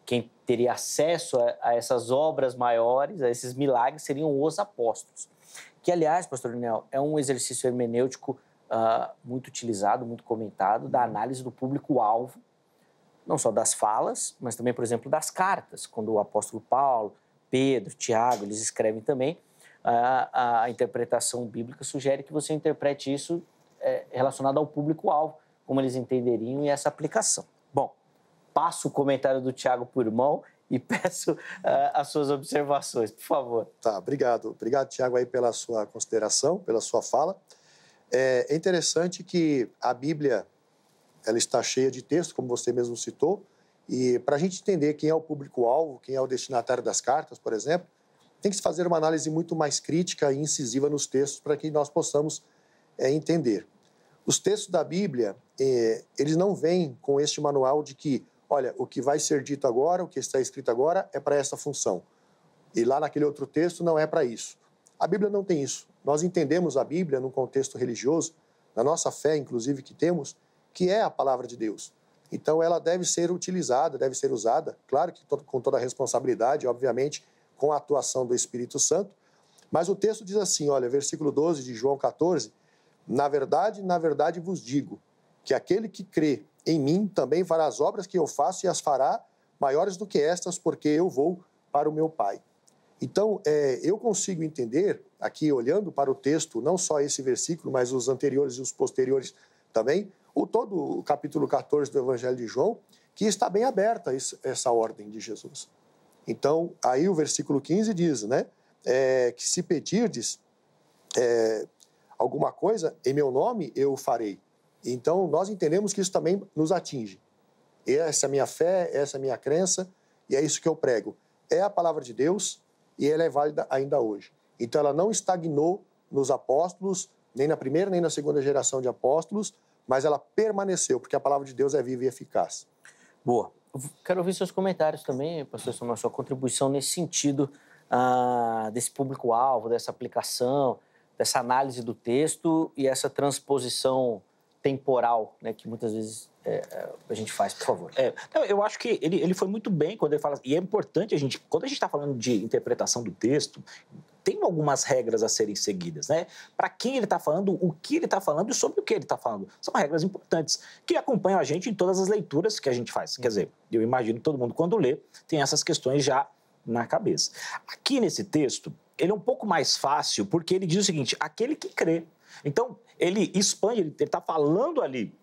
quem teria acesso a essas obras maiores, a esses milagres, seriam os apóstolos. Que, aliás, pastor Daniel, é um exercício hermenêutico muito utilizado, muito comentado, da análise do público-alvo, não só das falas, mas também, por exemplo, das cartas, quando o apóstolo Paulo, Pedro, Tiago, eles escrevem também, a interpretação bíblica sugere que você interprete isso relacionado ao público-alvo, como eles entenderiam e essa aplicação. Bom, passo o comentário do Tiago por mão e peço as suas observações, por favor. Tá, obrigado. Obrigado, Tiago, aí pela sua consideração, pela sua fala. É interessante que a Bíblia ela está cheia de texto, como você mesmo citou, e para a gente entender quem é o público-alvo, quem é o destinatário das cartas, por exemplo, tem que se fazer uma análise muito mais crítica e incisiva nos textos para que nós possamos entender. Os textos da Bíblia, eles não vêm com este manual de que, olha, o que vai ser dito agora, o que está escrito agora é para essa função. E lá naquele outro texto não é para isso. A Bíblia não tem isso. Nós entendemos a Bíblia num contexto religioso, na nossa fé, inclusive, que temos, que é a palavra de Deus. Então, ela deve ser utilizada, deve ser usada, claro que com toda a responsabilidade, obviamente, com a atuação do Espírito Santo. Mas o texto diz assim, olha, versículo 12 de João 14, na verdade vos digo, que aquele que crê em mim também fará as obras que eu faço e as fará maiores do que estas, porque eu vou para o meu Pai. Então, eu consigo entender, aqui olhando para o texto, não só esse versículo, mas os anteriores e os posteriores também, todo o capítulo 14 do Evangelho de João, que está bem aberta essa ordem de Jesus. Então, aí o versículo 15 diz, né, que se pedirdes alguma coisa, em meu nome eu o farei. Então, nós entendemos que isso também nos atinge. Essa é a minha fé, essa é a minha crença, e é isso que eu prego. É a palavra de Deus e ela é válida ainda hoje. Então, ela não estagnou nos apóstolos, nem na primeira nem na segunda geração de apóstolos, mas ela permaneceu, porque a palavra de Deus é viva e eficaz. Boa. Quero ouvir seus comentários também, pastor, sobre a sua contribuição nesse sentido desse público-alvo, dessa aplicação, dessa análise do texto e essa transposição temporal, né, que muitas vezes a gente faz, por favor. Eu acho que ele foi muito bem quando ele fala, e é importante quando a gente está falando de interpretação do texto, tem algumas regras a serem seguidas, né? Para quem ele está falando, o que ele está falando e sobre o que ele está falando. São regras importantes que acompanham a gente em todas as leituras que a gente faz. Quer dizer, eu imagino que todo mundo, quando lê, tem essas questões já na cabeça. Aqui nesse texto, ele é um pouco mais fácil, porque ele diz o seguinte, aquele que crê. Então, ele expande, ele está falando ali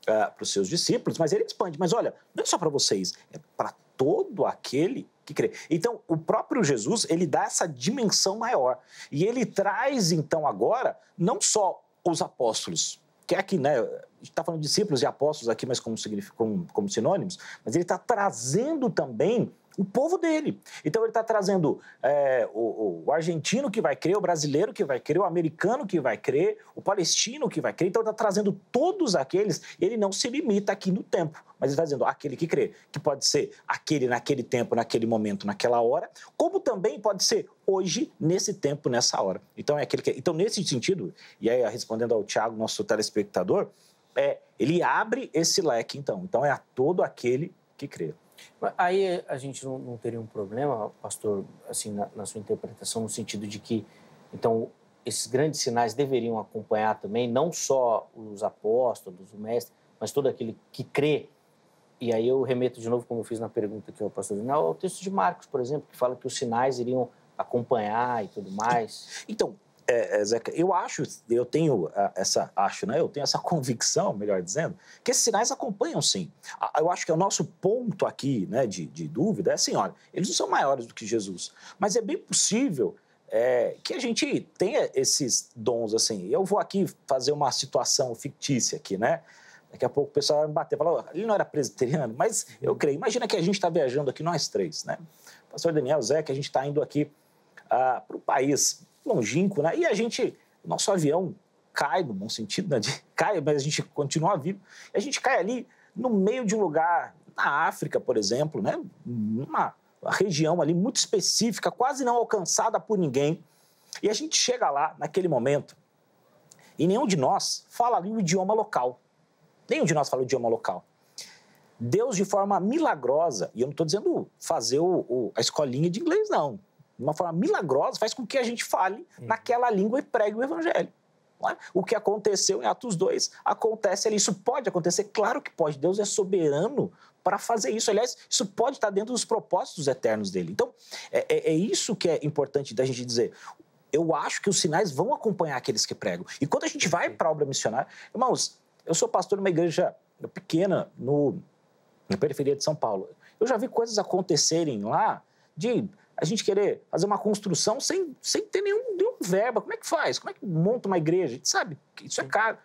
para os seus discípulos, mas ele expande. Mas olha, não é só para vocês, é para todo aquele que crê. Então, o próprio Jesus, ele dá essa dimensão maior. E ele traz, então, agora, não só os apóstolos, que é aqui, né? A gente está falando de discípulos e apóstolos aqui, mas como sinônimos, mas ele está trazendo também o povo dele. Então, ele está trazendo o argentino que vai crer, o brasileiro que vai crer, o americano que vai crer, o palestino que vai crer. Então, ele está trazendo todos aqueles. Ele não se limita aqui no tempo, mas ele está dizendo aquele que crê, que pode ser aquele naquele tempo, naquele momento, naquela hora, como também pode ser hoje, nesse tempo, nessa hora. Então, é aquele que... Então, nesse sentido, e aí respondendo ao Tiago, nosso telespectador, ele abre esse leque, então. Então, é a todo aquele que crê. Aí a gente não teria um problema, pastor, assim, na sua interpretação, no sentido de que, então, esses grandes sinais deveriam acompanhar também, não só os apóstolos, o mestre, mas todo aquele que crê. E aí eu remeto de novo, como eu fiz na pergunta aqui ao pastor Vinal, ao texto de Marcos, por exemplo, que fala que os sinais iriam acompanhar e tudo mais. Então, Zeca, eu tenho essa convicção, melhor dizendo, que esses sinais acompanham sim. Eu acho que o nosso ponto aqui, né, de dúvida é assim, olha, eles não são maiores do que Jesus, mas é bem possível que a gente tenha esses dons assim. Eu vou aqui fazer uma situação fictícia aqui, né? Daqui a pouco o pessoal vai me bater, falar, ele não era presbiteriano, mas eu creio. Imagina que a gente está viajando aqui, nós três, né? O pastor Daniel, Zeca, a gente está indo aqui para o país longínquo, né? E nosso avião cai, no bom sentido, né? Cai, mas a gente continua vivo. E a gente cai ali no meio de um lugar, na África, por exemplo, né? Uma região ali muito específica, quase não alcançada por ninguém. E a gente chega lá, naquele momento, e nenhum de nós fala ali o idioma local. Nenhum de nós fala o idioma local. Deus, de forma milagrosa, e eu não estou dizendo fazer a escolinha de inglês, não. De uma forma milagrosa, faz com que a gente fale naquela língua e pregue o evangelho. Não é? O que aconteceu em Atos 2 acontece ali. Isso pode acontecer? Claro que pode. Deus é soberano para fazer isso. Aliás, isso pode estar dentro dos propósitos eternos dele. Então, é isso que é importante da gente dizer. eu acho que os sinais vão acompanhar aqueles que pregam. E quando a gente vai para a obra missionária... Irmãos, eu sou pastor numa igreja pequena na periferia de São Paulo. Eu já vi coisas acontecerem lá de a gente querer fazer uma construção sem ter nenhum verba. Como é que faz? Como é que monta uma igreja? A gente sabe que isso é caro.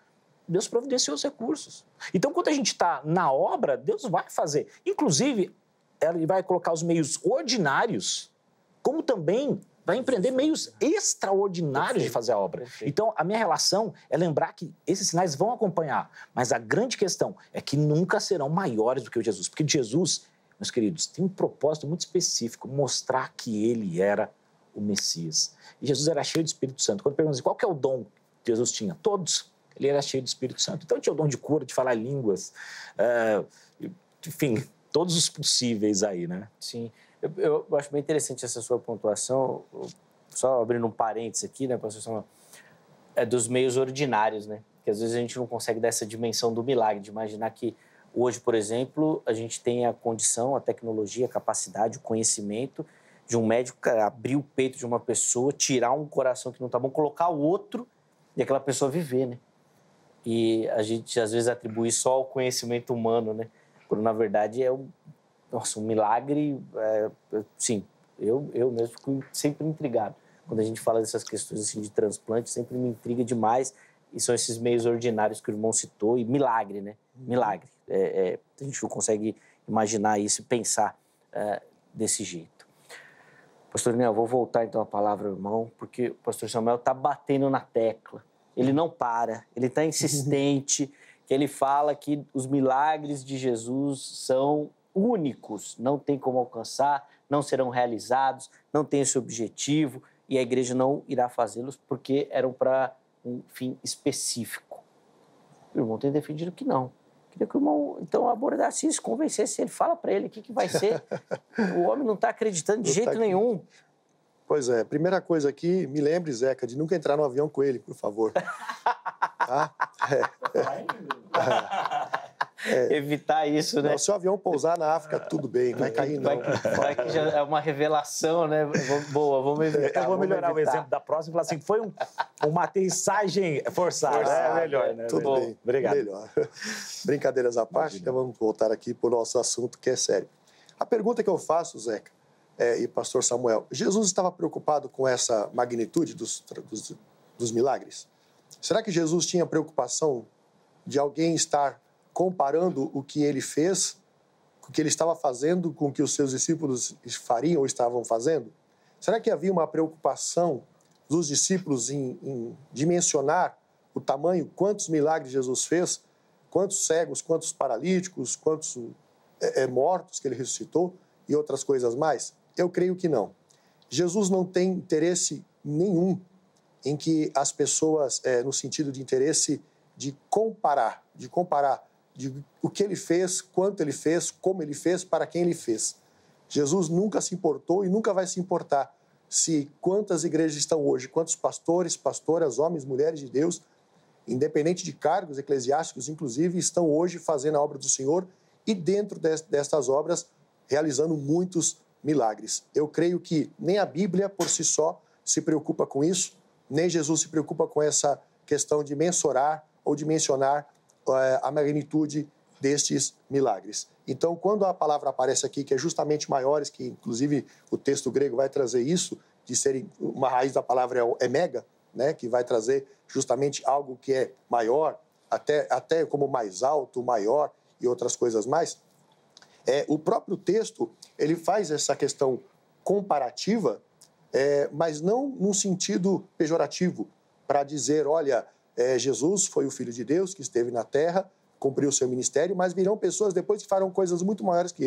Deus providenciou os recursos. Então, quando a gente está na obra, Deus vai fazer. Inclusive, ele vai colocar os meios ordinários, como também vai empreender meios extraordinários de fazer a obra. Então, a minha relação é lembrar que esses sinais vão acompanhar. Mas a grande questão é que nunca serão maiores do que o Jesus. Porque Jesus, meus queridos, tem um propósito muito específico, mostrar que ele era o Messias. E Jesus era cheio do Espírito Santo. Quando perguntamos qual que é o dom que Jesus tinha? Todos. Ele era cheio do Espírito Santo. Então, ele tinha o dom de cura, de falar línguas, enfim, todos os possíveis aí, né? Sim. Eu acho bem interessante essa sua pontuação, só abrindo um parênteses aqui, né, pastor Samuel, dos meios ordinários, né? Que às vezes a gente não consegue dar essa dimensão do milagre, de imaginar que hoje, por exemplo, a gente tem a condição, a tecnologia, a capacidade, o conhecimento de um médico abrir o peito de uma pessoa, tirar um coração que não está bom, colocar o outro e aquela pessoa viver, né? E a gente às vezes atribui só ao conhecimento humano, né? Quando na verdade é um milagre. Sim, eu mesmo fico sempre intrigado quando a gente fala dessas questões assim, de transplante, sempre me intriga demais. E são esses meios ordinários que o irmão citou, e milagre, né? Milagre. A gente não consegue imaginar isso e pensar desse jeito. Pastor Daniel, vou voltar então a palavra ao irmão, porque o pastor Samuel está batendo na tecla. Ele não para, ele está insistente, que ele fala que os milagres de Jesus são únicos, não tem como alcançar, não serão realizados, não tem esse objetivo, e a igreja não irá fazê-los porque eram para um fim específico. O irmão tem defendido que não. Queria que o irmão, então, abordasse isso, convencesse ele, fala para ele o que vai ser. O homem não está acreditando de jeito nenhum. Pois é, primeira coisa aqui, me lembre, Zeca, de nunca entrar no avião com ele, por favor. Tá? Evitar isso, né? Não, se o avião pousar na África, tudo bem, não vai cair não. Vai que já é uma revelação, né? Boa, vamos evitar. Eu vou melhorar o exemplo da próxima e falar assim, foi uma aterrissagem forçada. É melhor, né? Tudo bem, obrigado. Melhor. Brincadeiras à parte, então vamos voltar aqui para o nosso assunto, que é sério. A pergunta que eu faço, Zeca, e pastor Samuel, Jesus estava preocupado com essa magnitude dos milagres? Será que Jesus tinha preocupação de alguém estar comparando o que ele fez, o que ele estava fazendo com o que os seus discípulos fariam ou estavam fazendo? Será que havia uma preocupação dos discípulos em dimensionar o tamanho, quantos milagres Jesus fez, quantos cegos, quantos paralíticos, quantos mortos que ele ressuscitou e outras coisas mais? Eu creio que não. Jesus não tem interesse nenhum em que as pessoas, no sentido de interesse de comparar o que ele fez, quanto ele fez, como ele fez, para quem ele fez. Jesus nunca se importou e nunca vai se importar se quantas igrejas estão hoje, quantos pastores, pastoras, homens, mulheres de Deus, independente de cargos eclesiásticos, inclusive, estão hoje fazendo a obra do Senhor e dentro destas obras realizando muitos milagres. Eu creio que nem a Bíblia por si só se preocupa com isso, nem Jesus se preocupa com essa questão de mensurar ou de mencionar a magnitude destes milagres. Então, quando a palavra aparece aqui, que é justamente maiores, que inclusive o texto grego vai trazer isso, de serem, uma raiz da palavra é mega, né, que vai trazer justamente algo que é maior, até como mais alto, maior e outras coisas mais, o próprio texto ele faz essa questão comparativa, mas não num sentido pejorativo, para dizer, olha, Jesus foi o Filho de Deus que esteve na terra, cumpriu o seu ministério, mas virão pessoas depois que farão coisas muito maiores que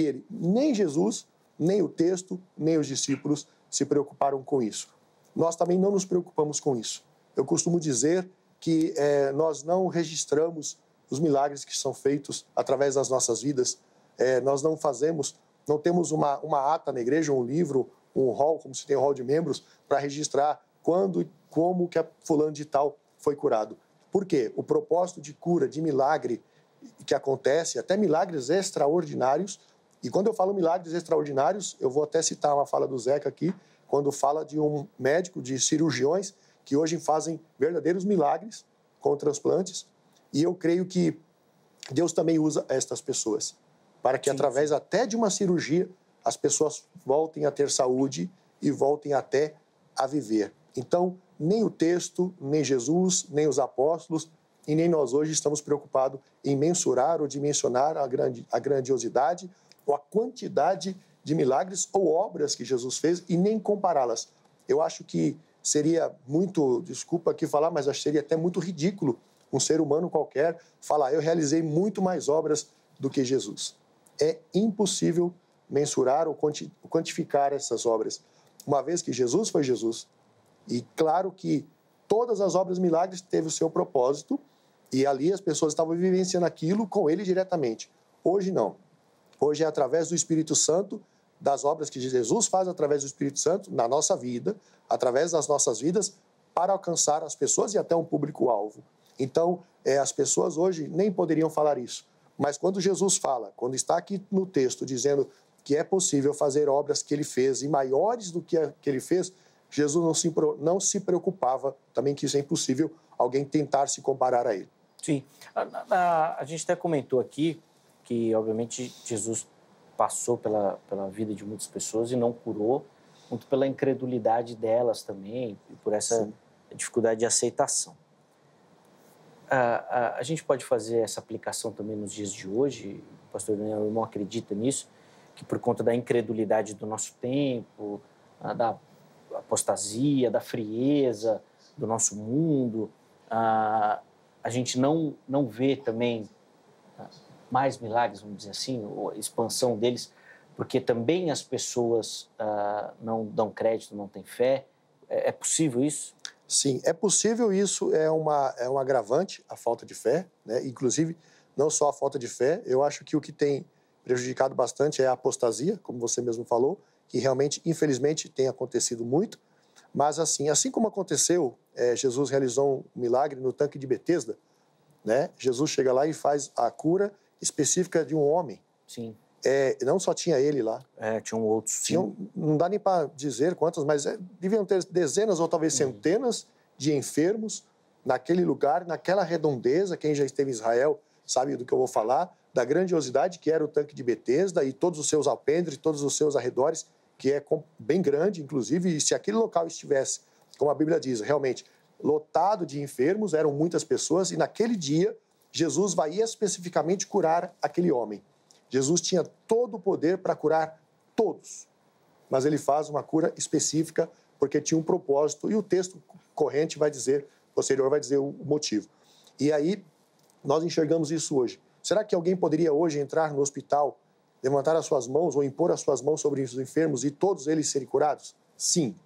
ele. Nem Jesus, nem o texto, nem os discípulos se preocuparam com isso. Nós também não nos preocupamos com isso. Eu costumo dizer que nós não registramos os milagres que são feitos através das nossas vidas. Nós não temos uma ata na igreja, um livro, um hall, como se tem um hall de membros, para registrar quando e como que a fulano de tal foi curado. Por quê? O propósito de cura, de milagre que acontece, até milagres extraordinários, e quando eu falo milagres extraordinários, eu vou até citar uma fala do Zeca aqui, quando fala de um médico, de cirurgiões, que hoje fazem verdadeiros milagres com transplantes. E eu creio que Deus também usa estas pessoas, para que através até de uma cirurgia, as pessoas voltem a ter saúde e voltem até a viver. Então, nem o texto, nem Jesus, nem os apóstolos, e nem nós hoje estamos preocupados em mensurar ou dimensionar a grandiosidade ou a quantidade de milagres ou obras que Jesus fez e nem compará-las. Eu acho que seria muito, desculpa aqui falar, mas acho que seria até muito ridículo um ser humano qualquer falar, eu realizei muito mais obras do que Jesus. É impossível mensurar ou quantificar essas obras, uma vez que Jesus foi Jesus. E claro que todas as obras milagres teve o seu propósito e ali as pessoas estavam vivenciando aquilo com ele diretamente. Hoje não. Hoje é através do Espírito Santo, das obras que Jesus faz através do Espírito Santo na nossa vida, através das nossas vidas, para alcançar as pessoas e até um público-alvo. Então, as pessoas hoje nem poderiam falar isso. Mas quando Jesus fala, quando está aqui no texto dizendo que é possível fazer obras que ele fez e maiores do que ele fez, Jesus não se preocupava também que isso é impossível alguém tentar se comparar a ele. Sim. A gente até comentou aqui que, obviamente, Jesus passou pela vida de muitas pessoas e não curou, muito pela incredulidade delas também e por essa dificuldade de aceitação. A gente pode fazer essa aplicação também nos dias de hoje, o pastor Daniel, meu irmão, acredita nisso, que por conta da incredulidade do nosso tempo, da apostasia, da frieza do nosso mundo, a gente não vê também mais milagres, vamos dizer assim, ou a expansão deles, porque também as pessoas não dão crédito, não têm fé. É possível isso? Sim, é possível. Isso é um agravante, a falta de fé, né? Inclusive, não só a falta de fé, eu acho que o que tem prejudicado bastante é a apostasia, como você mesmo falou, que realmente, infelizmente, tem acontecido muito. Mas assim como aconteceu, Jesus realizou um milagre no tanque de Betesda, né? Jesus chega lá e faz a cura específica de um homem. Sim. Não só tinha ele lá. Tinham outros. Não dá nem para dizer quantas, mas deviam ter dezenas ou talvez centenas de enfermos naquele lugar, naquela redondeza. Quem já esteve em Israel sabe do que eu vou falar, da grandiosidade que era o tanque de Betesda e todos os seus alpendres, todos os seus arredores, que é bem grande, inclusive, e se aquele local estivesse, como a Bíblia diz, realmente lotado de enfermos, eram muitas pessoas, e naquele dia Jesus vai especificamente curar aquele homem. Jesus tinha todo o poder para curar todos, mas ele faz uma cura específica porque tinha um propósito, e o texto corrente vai dizer, posterior vai dizer o motivo. E aí nós enxergamos isso hoje. Será que alguém poderia hoje entrar no hospital, levantar as suas mãos ou impor as suas mãos sobre os enfermos e todos eles serem curados? Sim.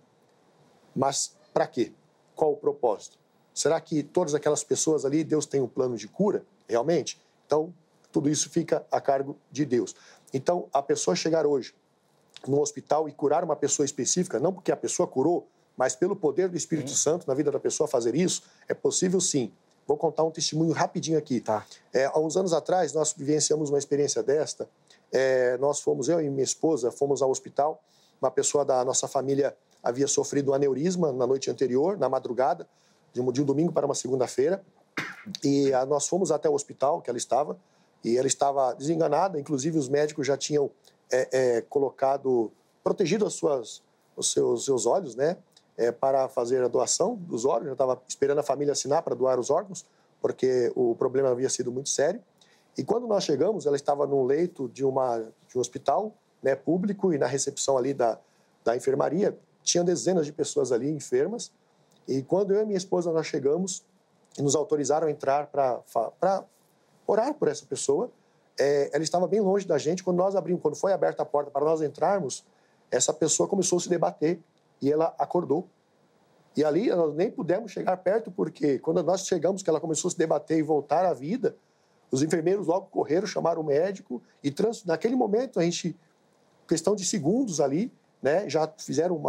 Mas para quê? Qual o propósito? Será que todas aquelas pessoas ali, Deus tem um plano de cura, realmente? Então, tudo isso fica a cargo de Deus. Então, a pessoa chegar hoje no hospital e curar uma pessoa específica, não porque a pessoa curou, mas pelo poder do Espírito Santo na vida da pessoa fazer isso, é possível sim. Vou contar um testemunho rapidinho aqui. Tá. Há uns anos atrás, nós vivenciamos uma experiência desta. Nós fomos, eu e minha esposa, fomos ao hospital. Uma pessoa da nossa família havia sofrido um aneurisma na noite anterior, na madrugada, de um domingo para uma segunda-feira. E nós fomos até o hospital que ela estava, e ela estava desenganada. Inclusive, os médicos já tinham protegido os seus olhos, né? Para fazer a doação dos órgãos. Eu estava esperando a família assinar para doar os órgãos, porque o problema havia sido muito sério. E quando nós chegamos, ela estava num leito de um hospital, né, público, e na recepção ali da enfermaria, tinham dezenas de pessoas ali enfermas. E quando eu e minha esposa nós chegamos, e nos autorizaram a entrar para orar por essa pessoa, ela estava bem longe da gente. Quando foi aberta a porta para nós entrarmos, essa pessoa começou a se debater e ela acordou. E ali nós nem pudemos chegar perto, porque quando nós chegamos, que ela começou a se debater e voltar à vida, os enfermeiros logo correram, chamaram o médico e naquele momento, questão de segundos ali, né, já fizeram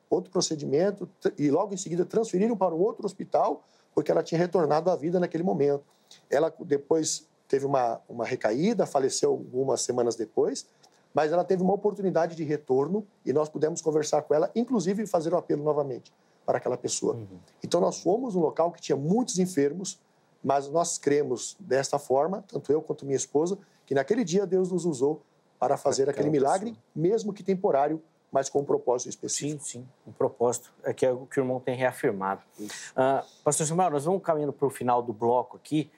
outro procedimento e logo em seguida transferiram para um outro hospital, porque ela tinha retornado à vida naquele momento. Ela depois teve uma recaída, faleceu algumas semanas depois, mas ela teve uma oportunidade de retorno e nós pudemos conversar com ela, inclusive fazer o apelo novamente para aquela pessoa. Então, nós fomos um local que tinha muitos enfermos, mas nós cremos desta forma, tanto eu quanto minha esposa, que naquele dia Deus nos usou para fazer aquele milagre, mesmo que temporário, mas com um propósito específico. Sim, um propósito, que é o que o irmão tem reafirmado. Pastor Samuel, nós vamos caminhando para o final do bloco aqui.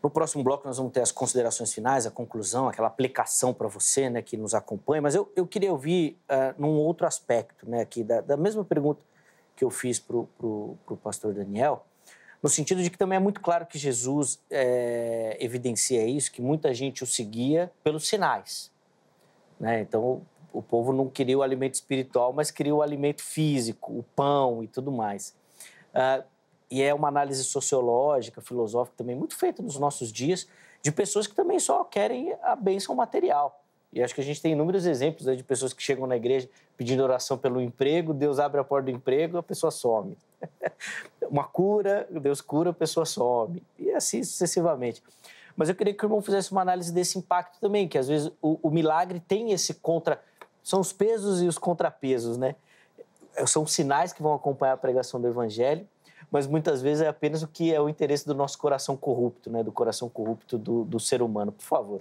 No próximo bloco nós vamos ter as considerações finais, a conclusão, aquela aplicação para você, né, que nos acompanha. Mas eu queria ouvir num outro aspecto, né, aqui, da mesma pergunta que eu fiz para o pastor Daniel, no sentido de que também é muito claro que Jesus evidencia isso, que muita gente o seguia pelos sinais, né? Então, o povo não queria o alimento espiritual, mas queria o alimento físico, o pão e tudo mais. E é uma análise sociológica, filosófica também muito feita nos nossos dias, de pessoas que também só querem a bênção material. E acho que a gente tem inúmeros exemplos aí de pessoas que chegam na igreja pedindo oração pelo emprego, Deus abre a porta do emprego, a pessoa some. Uma cura, Deus cura, a pessoa some. E assim sucessivamente. Mas eu queria que o irmão fizesse uma análise desse impacto também, que às vezes o milagre tem esse contra... São os pesos e os contrapesos, né? São sinais que vão acompanhar a pregação do evangelho, mas muitas vezes é apenas o que é o interesse do nosso coração corrupto, né? Do coração corrupto do ser humano. Por favor.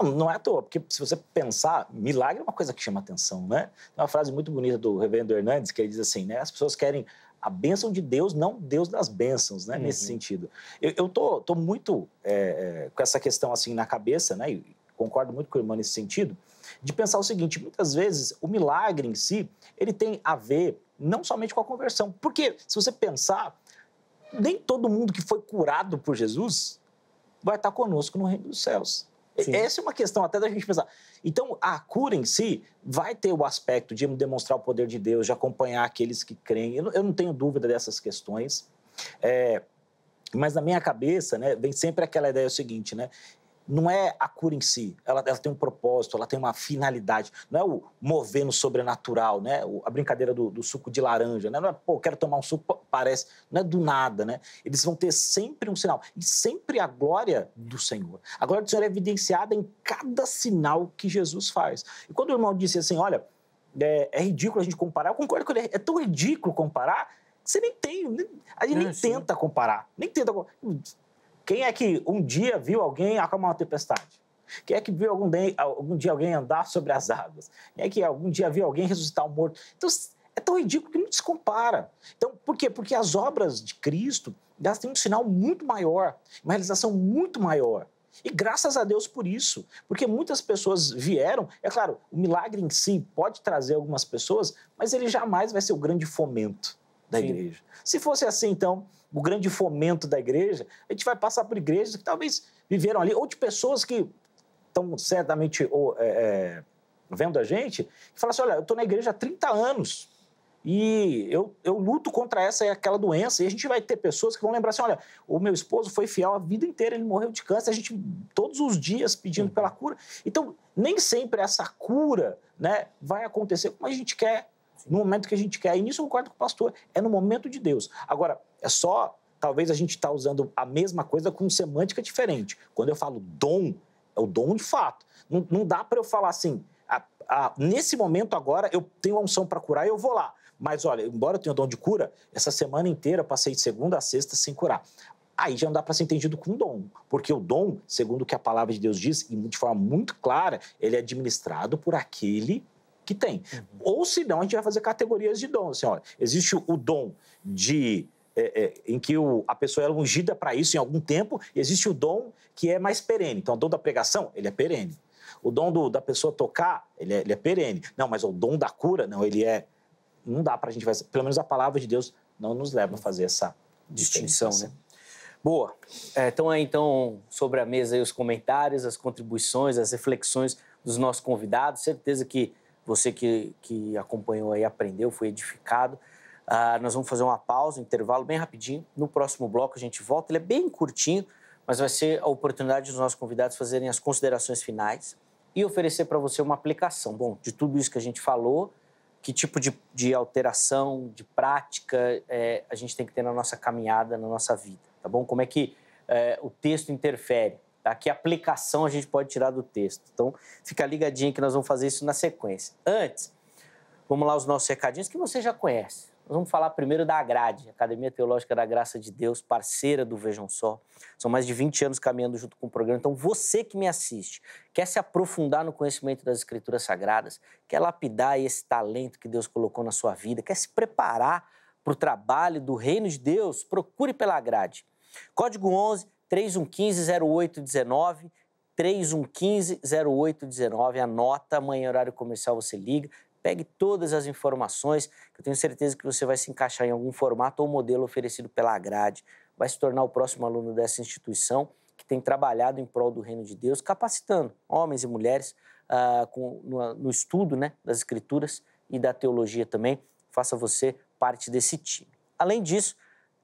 Não é à toa, porque se você pensar, milagre é uma coisa que chama atenção, né? Tem uma frase muito bonita do reverendo Hernandes, que ele diz assim, né? As pessoas querem a bênção de Deus, não Deus das bênçãos, né? Nesse sentido. Eu tô muito com essa questão assim na cabeça, né? E concordo muito com o irmão nesse sentido, de pensar o seguinte, muitas vezes o milagre em si, ele tem a ver não somente com a conversão, porque se você pensar, nem todo mundo que foi curado por Jesus vai estar conosco no reino dos céus. Sim. Essa é uma questão até da gente pensar. Então, a cura em si vai ter o aspecto de demonstrar o poder de Deus, de acompanhar aqueles que creem. Eu não tenho dúvida dessas questões. Mas na minha cabeça, né, vem sempre aquela ideia seguinte, né? Não é a cura em si, ela tem um propósito, ela tem uma finalidade. Não é o mover no sobrenatural, né? A brincadeira do suco de laranja, né? Não é, pô, quero tomar um suco, parece. Não é do nada, né? Eles vão ter sempre um sinal. E sempre a glória do Senhor. A glória do Senhor é evidenciada em cada sinal que Jesus faz. E quando o irmão disse assim, olha, é ridículo a gente comparar, eu concordo com ele, é tão ridículo comparar, que você a gente nem tenta comparar. Nem tenta comparar. Quem é que um dia viu alguém acalmar uma tempestade? Quem é que viu algum dia alguém andar sobre as águas? Quem é que algum dia viu alguém ressuscitar um morto? Então, é tão ridículo que não se compara. Então, por quê? Porque as obras de Cristo, elas têm um sinal muito maior, uma realização muito maior. E graças a Deus por isso, porque muitas pessoas vieram, é claro, o milagre em si pode trazer algumas pessoas, mas ele jamais vai ser o grande fomento da igreja. Se fosse assim, então, o grande fomento da igreja, a gente vai passar por igrejas que talvez viveram ali, ou de pessoas que estão certamente vendo a gente, e falam assim, olha, eu estou na igreja há 30 anos e eu luto contra essa e aquela doença, e a gente vai ter pessoas que vão lembrar assim, olha, o meu esposo foi fiel a vida inteira, ele morreu de câncer, a gente todos os dias pedindo pela cura. Então, nem sempre essa cura, né, vai acontecer como a gente quer, no momento que a gente quer. E nisso eu concordo com o pastor, é no momento de Deus. Agora, talvez a gente está usando a mesma coisa com semântica diferente. Quando eu falo dom, é o dom de fato. Não dá para eu falar assim, nesse momento agora eu tenho a unção para curar e eu vou lá. Mas olha, embora eu tenha o dom de cura, essa semana inteira eu passei de segunda a sexta sem curar. Aí já não dá para ser entendido com dom, porque o dom, segundo o que a palavra de Deus diz, e de forma muito clara, ele é administrado por aquele que tem. Ou senão a gente vai fazer categorias de dom. Assim, olha, existe o dom em que a pessoa é ungida para isso em algum tempo, e existe o dom que é mais perene. Então, o dom da pregação, ele é perene. O dom da pessoa tocar, ele é perene. Não, mas o dom da cura, não, ele é... Não dá para a gente fazer... Pelo menos a palavra de Deus não nos leva a fazer essa distinção, né? Boa. Então, sobre a mesa aí os comentários, as contribuições, as reflexões dos nossos convidados. Certeza que você que acompanhou aí, aprendeu, foi edificado. Nós vamos fazer uma pausa, um intervalo bem rapidinho. No próximo bloco a gente volta. Ele é bem curtinho, mas vai ser a oportunidade dos nossos convidados fazerem as considerações finais e oferecer para você uma aplicação. Bom, de tudo isso que a gente falou, que tipo de alteração, de prática a gente tem que ter na nossa caminhada, na nossa vida, tá bom? Como é que o texto interfere tá? Que aplicação a gente pode tirar do texto. Então, fica ligadinho que nós vamos fazer isso na sequência. Antes, vamos lá os nossos recadinhos que você já conhece. Nós vamos falar primeiro da Agrade, Academia Teológica da Graça de Deus, parceira do Vejam Só. São mais de 20 anos caminhando junto com o programa. Então, você que me assiste, quer se aprofundar no conhecimento das Escrituras Sagradas, quer lapidar esse talento que Deus colocou na sua vida, quer se preparar para o trabalho do Reino de Deus, procure pela Agrade. Código 11 3115-0819, 3115-0819, anota, amanhã horário comercial você liga, pegue todas as informações, que eu tenho certeza que você vai se encaixar em algum formato ou modelo oferecido pela Agrade, vai se tornar o próximo aluno dessa instituição que tem trabalhado em prol do Reino de Deus, capacitando homens e mulheres no estudo, né, das Escrituras e da teologia também. Faça você parte desse time. Além disso,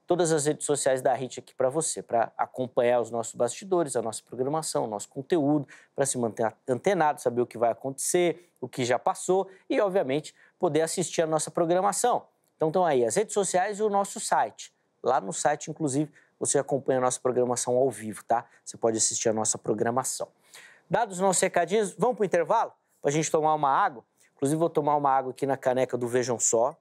todas as redes sociais da HIT aqui para você, para acompanhar os nossos bastidores, a nossa programação, o nosso conteúdo, para se manter antenado, saber o que vai acontecer, o que já passou e, obviamente, poder assistir a nossa programação. Então, estão aí as redes sociais e o nosso site. Lá no site, inclusive, você acompanha a nossa programação ao vivo, tá? Você pode assistir a nossa programação. Dados os nossos recadinhos, vamos para o intervalo para a gente tomar uma água? Inclusive, vou tomar uma água aqui na caneca do Vejam Só.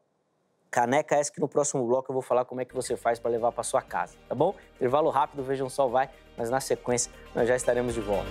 Caneca essa que no próximo bloco eu vou falar como é que você faz para levar para sua casa, tá bom? Intervalo rápido, Vejam Só vai, mas na sequência nós já estaremos de volta.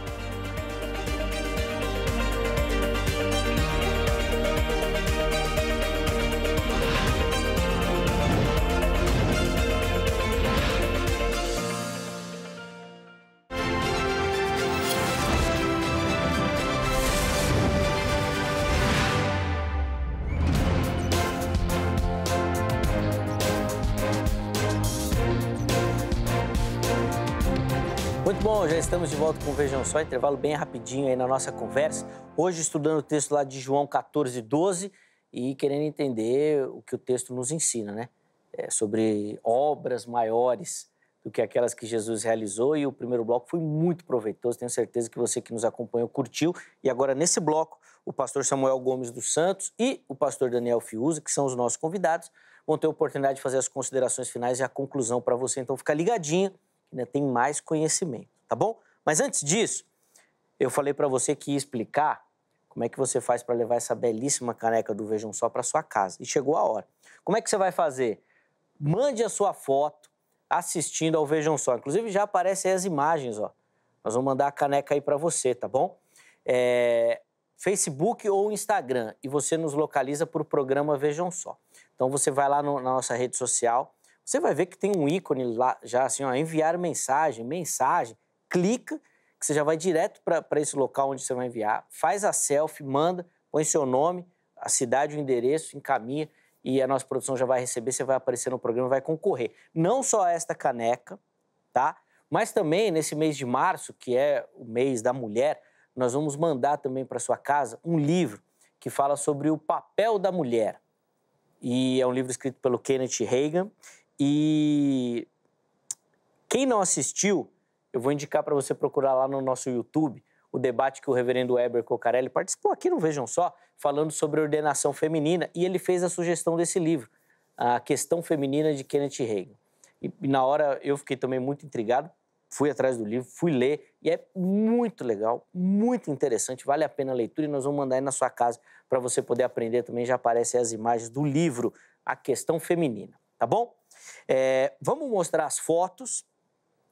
Muito bom, já estamos de volta com o Vejam Só, intervalo bem rapidinho aí na nossa conversa. Hoje estudando o texto lá de João 14:12 e querendo entender o que o texto nos ensina, né? Sobre obras maiores do que aquelas que Jesus realizou, e o primeiro bloco foi muito proveitoso, tenho certeza que você que nos acompanhou curtiu. E agora nesse bloco, o pastor Samuel Gomes dos Santos e o pastor Daniel Fiuza, que são os nossos convidados, vão ter a oportunidade de fazer as considerações finais e a conclusão para você, então fica ligadinho. Ainda tem mais conhecimento, tá bom? Mas antes disso, eu falei para você que ia explicar como é que você faz para levar essa belíssima caneca do Vejam Só para sua casa. E chegou a hora. Como é que você vai fazer? Mande a sua foto assistindo ao Vejam Só. Inclusive já aparecem aí as imagens, ó. Nós vamos mandar a caneca aí para você, tá bom? Facebook ou Instagram, e você nos localiza por programa Vejam Só. Então você vai lá na nossa rede social. Você vai ver que tem um ícone lá, já assim, ó, enviar mensagem, clica, que você já vai direto para esse local onde você vai enviar, faz a selfie, manda, põe seu nome, a cidade, o endereço, encaminha e a nossa produção já vai receber, você vai aparecer no programa, vai concorrer. Não só a esta caneca, tá? Mas também nesse mês de março, que é o mês da mulher, nós vamos mandar também para sua casa um livro que fala sobre o papel da mulher. E é um livro escrito pelo Kenneth Hagin. E quem não assistiu, eu vou indicar para você procurar lá no nosso YouTube o debate que o reverendo Heber Cocarelli participou aqui no Vejam Só, falando sobre ordenação feminina, e ele fez a sugestão desse livro, A Questão Feminina de Kenneth Hagin. E na hora eu fiquei também muito intrigado, fui atrás do livro, fui ler, e é muito legal, muito interessante, vale a pena a leitura, e nós vamos mandar aí na sua casa para você poder aprender também, já aparecem as imagens do livro A Questão Feminina, tá bom? Vamos mostrar as fotos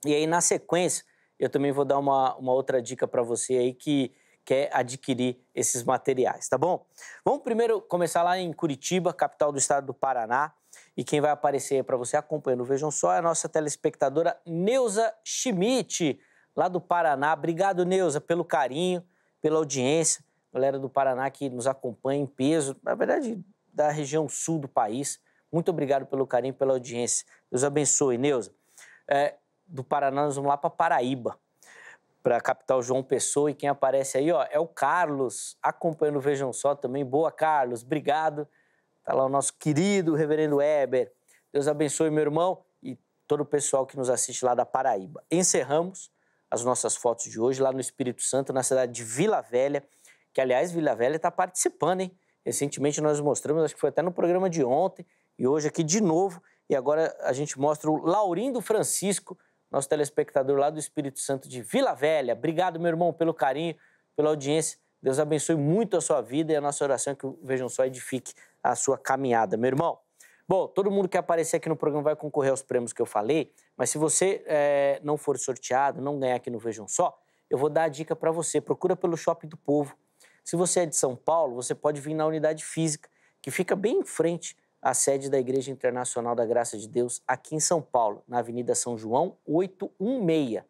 e aí na sequência eu também vou dar uma outra dica para você aí que quer adquirir esses materiais, tá bom? Vamos primeiro começar lá em Curitiba, capital do estado do Paraná, e quem vai aparecer aí para você acompanhando, vejam só, é a nossa telespectadora Neuza Schmidt, lá do Paraná. Obrigado, Neuza, pelo carinho, pela audiência, galera do Paraná que nos acompanha em peso, na verdade da região sul do país. Muito obrigado pelo carinho, pela audiência. Deus abençoe, Neuza. Do Paraná, nós vamos lá para Paraíba, para a capital João Pessoa. E quem aparece aí, ó, é o Carlos, acompanhando o Vejam Só também. Boa, Carlos, obrigado. Está lá o nosso querido reverendo Heber. Deus abençoe, meu irmão, e todo o pessoal que nos assiste lá da Paraíba. Encerramos as nossas fotos de hoje lá no Espírito Santo, na cidade de Vila Velha, que, aliás, Vila Velha está participando, hein? Recentemente nós mostramos, acho que foi até no programa de ontem, e hoje aqui de novo, e agora a gente mostra o Laurindo Francisco, nosso telespectador lá do Espírito Santo de Vila Velha. Obrigado, meu irmão, pelo carinho, pela audiência. Deus abençoe muito a sua vida e a nossa oração é que o Vejam Só edifique a sua caminhada, meu irmão. Bom, todo mundo que aparecer aqui no programa vai concorrer aos prêmios que eu falei, mas se você não for sorteado, não ganhar aqui no Vejam Só, eu vou dar a dica para você. Procura pelo Shopping do Povo. Se você é de São Paulo, você pode vir na unidade física, que fica bem em frente à sede da Igreja Internacional da Graça de Deus, aqui em São Paulo, na Avenida São João 816.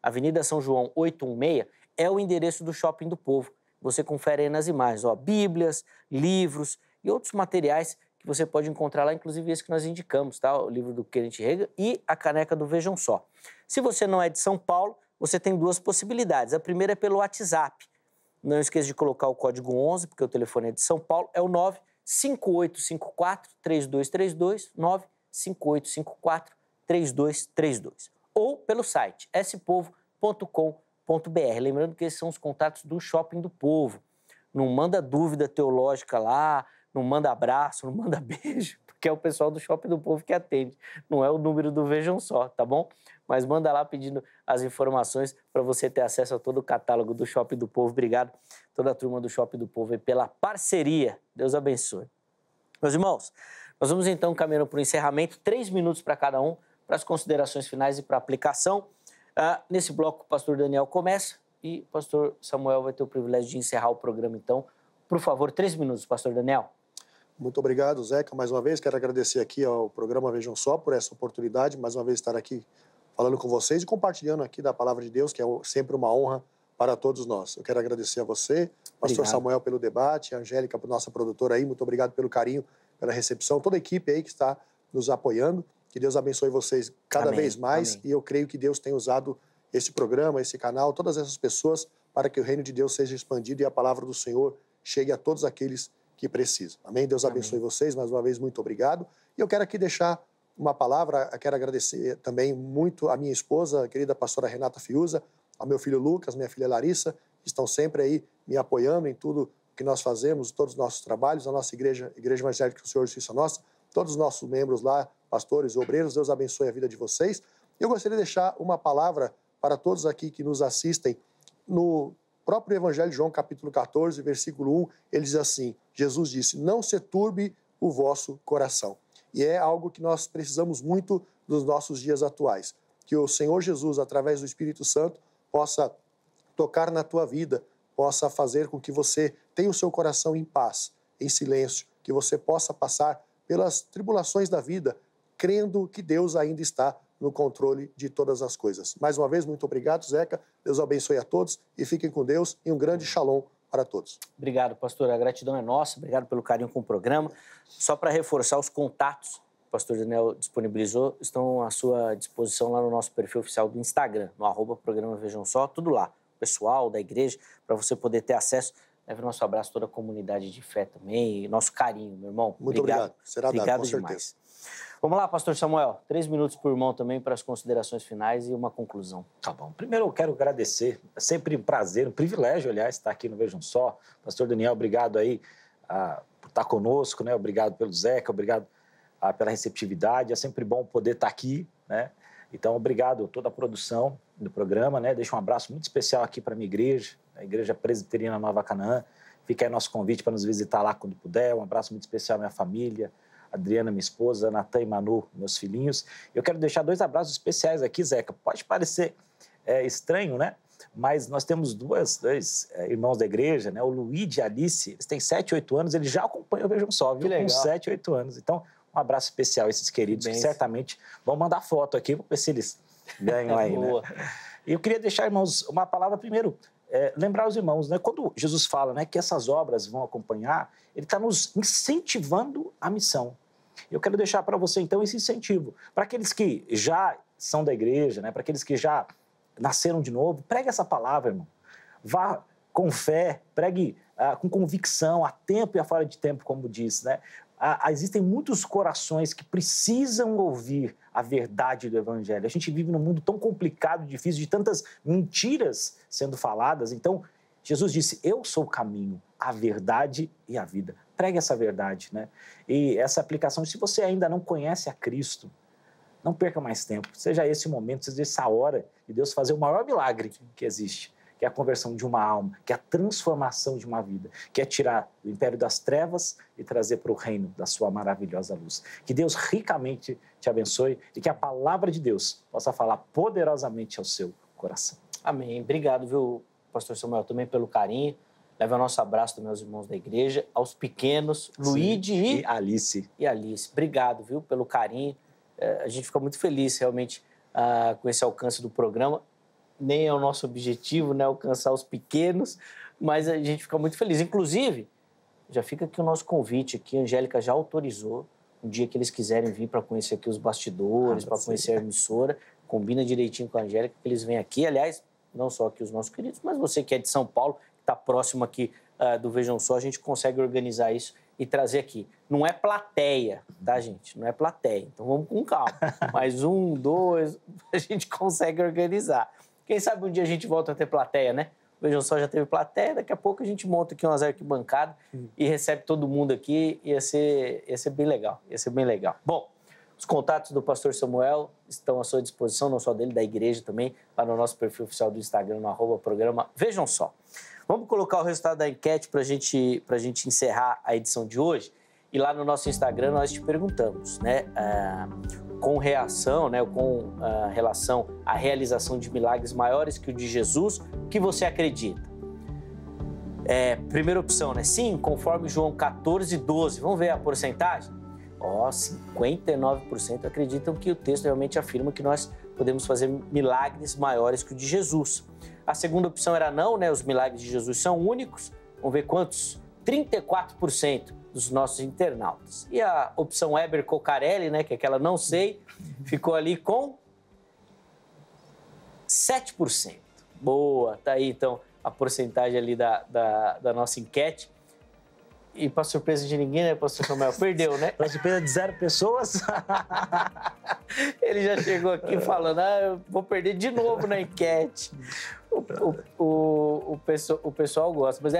Avenida São João 816 é o endereço do Shopping do Povo. Você confere aí nas imagens, ó, bíblias, livros e outros materiais que você pode encontrar lá, inclusive esse que nós indicamos, tá? O livro do Kenneth Hagin e a caneca do Vejam Só. Se você não é de São Paulo, você tem duas possibilidades. A primeira é pelo WhatsApp. Não esqueça de colocar o código 11, porque o telefone é de São Paulo, é o 95854-3232, 95854-3232. Ou pelo site spovo.com.br. Lembrando que esses são os contatos do Shopping do Povo. Não manda dúvida teológica lá, não manda abraço, não manda beijo, porque é o pessoal do Shopping do Povo que atende. Não é o número do Vejam Só, tá bom? Mas manda lá pedindo as informações para você ter acesso a todo o catálogo do Shopping do Povo. Obrigado, toda a turma do Shopping do Povo, pela parceria. Deus abençoe. Meus irmãos, nós vamos então caminhando para o encerramento, 3 minutos para cada um, para as considerações finais e para a aplicação. Nesse bloco, o pastor Daniel começa e o pastor Samuel vai ter o privilégio de encerrar o programa, então. Por favor, 3 minutos, pastor Daniel. Muito obrigado, Zeca. Mais uma vez, quero agradecer aqui ao programa Vejam Só por essa oportunidade, mais uma vez estar aqui falando com vocês e compartilhando aqui da Palavra de Deus, que é sempre uma honra para todos nós. Eu quero agradecer a você, pastor Samuel, pelo debate, a Angélica, nossa produtora aí, muito obrigado pelo carinho, pela recepção, toda a equipe aí que está nos apoiando. Que Deus abençoe vocês cada vez mais. Amém. E eu creio que Deus tem usado esse programa, esse canal, todas essas pessoas para que o reino de Deus seja expandido e a palavra do Senhor chegue a todos aqueles que precisam. Amém? Deus abençoe vocês. Mais uma vez, muito obrigado. E eu quero aqui deixar uma palavra, quero agradecer também muito a minha esposa, a querida pastora Renata Fiuza, ao meu filho Lucas, minha filha Larissa, que estão sempre aí me apoiando em tudo que nós fazemos, todos os nossos trabalhos, a nossa igreja, Igreja Evangélica do Senhor Justiça Nossa, todos os nossos membros lá, pastores, obreiros, Deus abençoe a vida de vocês. Eu gostaria de deixar uma palavra para todos aqui que nos assistem. No próprio Evangelho de João, capítulo 14, versículo 1, ele diz assim, Jesus disse, não se turbe o vosso coração. E é algo que nós precisamos muito nos nossos dias atuais. Que o Senhor Jesus, através do Espírito Santo, possa tocar na tua vida, possa fazer com que você tenha o seu coração em paz, em silêncio, que você possa passar pelas tribulações da vida, crendo que Deus ainda está no controle de todas as coisas. Mais uma vez, muito obrigado, Zeca. Deus abençoe a todos e fiquem com Deus e um grande shalom para todos. Obrigado, pastor. A gratidão é nossa. Obrigado pelo carinho com o programa. Só para reforçar os contatos que o pastor Daniel disponibilizou, estão à sua disposição lá no nosso perfil oficial do Instagram, no @programa Vejam Só, tudo lá. Pessoal da igreja, para você poder ter acesso. Leve nosso abraço a toda a comunidade de fé também e nosso carinho, meu irmão. Muito obrigado. Será obrigado dado, com demais. certeza. Vamos lá, pastor Samuel. 3 minutos por irmão também para as considerações finais e uma conclusão. Tá bom. Primeiro eu quero agradecer. É sempre um prazer, um privilégio, aliás, estar aqui no Vejam Só. Pastor Daniel, obrigado aí por estar conosco, né? Obrigado pelo Zeca, obrigado pela receptividade. É sempre bom poder estar aqui, né? Então, obrigado a toda a produção do programa, né? Deixo um abraço muito especial aqui para a minha igreja, a Igreja Presbiteriana Nova Canaã. Fica aí nosso convite para nos visitar lá quando puder. Um abraço muito especial à minha família, Adriana, minha esposa, Natan e Manu, meus filhinhos. Eu quero deixar 2 abraços especiais aqui, Zeca. Pode parecer estranho, né? Mas nós temos dois irmãos da igreja, né? O Luiz e a Alice, eles têm 7, 8 anos, eles já acompanham o Vejam Só, viu? Com 7, 8 anos. Então, um abraço especial a esses queridos que certamente vão mandar foto aqui, vou ver se eles ganham aí, né? E eu queria deixar, irmãos, uma palavra primeiro, lembrar os irmãos, né? Quando Jesus fala, né, que essas obras vão acompanhar, ele está nos incentivando a missão. Eu quero deixar para você, então, esse incentivo. Para aqueles que já são da igreja, né, para aqueles que já nasceram de novo, pregue essa palavra, irmão. Vá com fé, pregue com convicção, a tempo e a fora de tempo, como diz, né? Existem muitos corações que precisam ouvir a verdade do Evangelho. A gente vive num mundo tão complicado, difícil, de tantas mentiras sendo faladas. Então, Jesus disse, eu sou o caminho, a verdade e a vida. Pregue essa verdade, né? E essa aplicação, se você ainda não conhece a Cristo, Não perca mais tempo. Seja esse o momento, seja essa hora de Deus fazer o maior milagre que existe, que é a conversão de uma alma, que é a transformação de uma vida, que é tirar do império das trevas e trazer para o reino da sua maravilhosa luz. Que Deus ricamente te abençoe e que a palavra de Deus possa falar poderosamente ao seu coração. Amém. Obrigado, viu, pastor Samuel, também pelo carinho. Leva o nosso abraço dos meus irmãos da igreja, aos pequenos, Luíde e Alice. E Alice. Obrigado, viu, pelo carinho. A gente fica muito feliz, realmente, com esse alcance do programa. Nem é o nosso objetivo, né, alcançar os pequenos, mas a gente fica muito feliz. Inclusive, já fica aqui o nosso convite aqui, a Angélica já autorizou, um dia que eles quiserem vir para conhecer aqui os bastidores, para conhecer a emissora, combina direitinho com a Angélica, que eles vêm aqui. Aliás, não só aqui os nossos queridos, mas você que é de São Paulo, que está próximo aqui do Vejam Só, a gente consegue organizar isso e trazer aqui. Não é plateia, tá, gente? Não é plateia. Então vamos com calma. Mais 1, 2, a gente consegue organizar. Quem sabe um dia a gente volta a ter plateia, né? Vejam Só, já teve plateia, daqui a pouco a gente monta aqui umas arquibancadas e recebe todo mundo aqui. Ia ser bem legal, ia ser bem legal. Bom, os contatos do pastor Samuel estão à sua disposição, não só dele, da igreja também, lá no nosso perfil oficial do Instagram, no @programa Vejam Só. Vamos colocar o resultado da enquete para a gente encerrar a edição de hoje. E lá no nosso Instagram nós te perguntamos, né, com reação, né, com relação à realização de milagres maiores que o de Jesus, o que você acredita? Primeira opção, né? Sim, conforme João 14:12. Vamos ver a porcentagem? 59% acreditam que o texto realmente afirma que nós podemos fazer milagres maiores que o de Jesus. A segunda opção era não, né? Os milagres de Jesus são únicos. Vamos ver quantos? 34% dos nossos internautas. E a opção Eber Cocarelli, né? Que é aquela não sei, ficou ali com 7%. Boa, tá aí então a porcentagem ali da nossa enquete. E para surpresa de ninguém, né, pastor Samuel? Perdeu, né? Para surpresa de 0 pessoas? Ele já chegou aqui falando, eu vou perder de novo na enquete. O pessoal gosta. Mas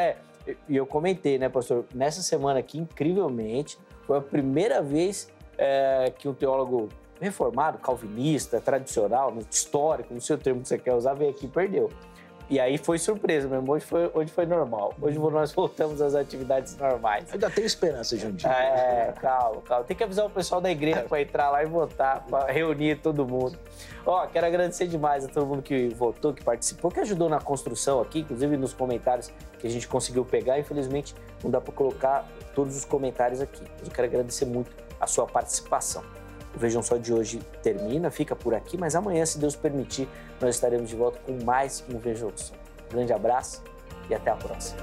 e eu comentei, né, pastor? Nessa semana aqui, incrivelmente, foi a primeira vez que um teólogo reformado, calvinista, tradicional, histórico, não sei o termo que você quer usar, veio aqui e perdeu. E aí foi surpresa mesmo, hoje foi normal. Hoje nós voltamos às atividades normais. Ainda tem esperança, Juntinho. Calma. Tem que avisar o pessoal da igreja para entrar lá e votar, para reunir todo mundo. Quero agradecer demais a todo mundo que votou, que participou, que ajudou na construção aqui, inclusive nos comentários que a gente conseguiu pegar. Infelizmente, não dá para colocar todos os comentários aqui. Mas eu quero agradecer muito a sua participação. O Vejam Só de hoje termina, fica por aqui, mas amanhã, se Deus permitir, nós estaremos de volta com mais um Vejam Só. Um grande abraço e até a próxima.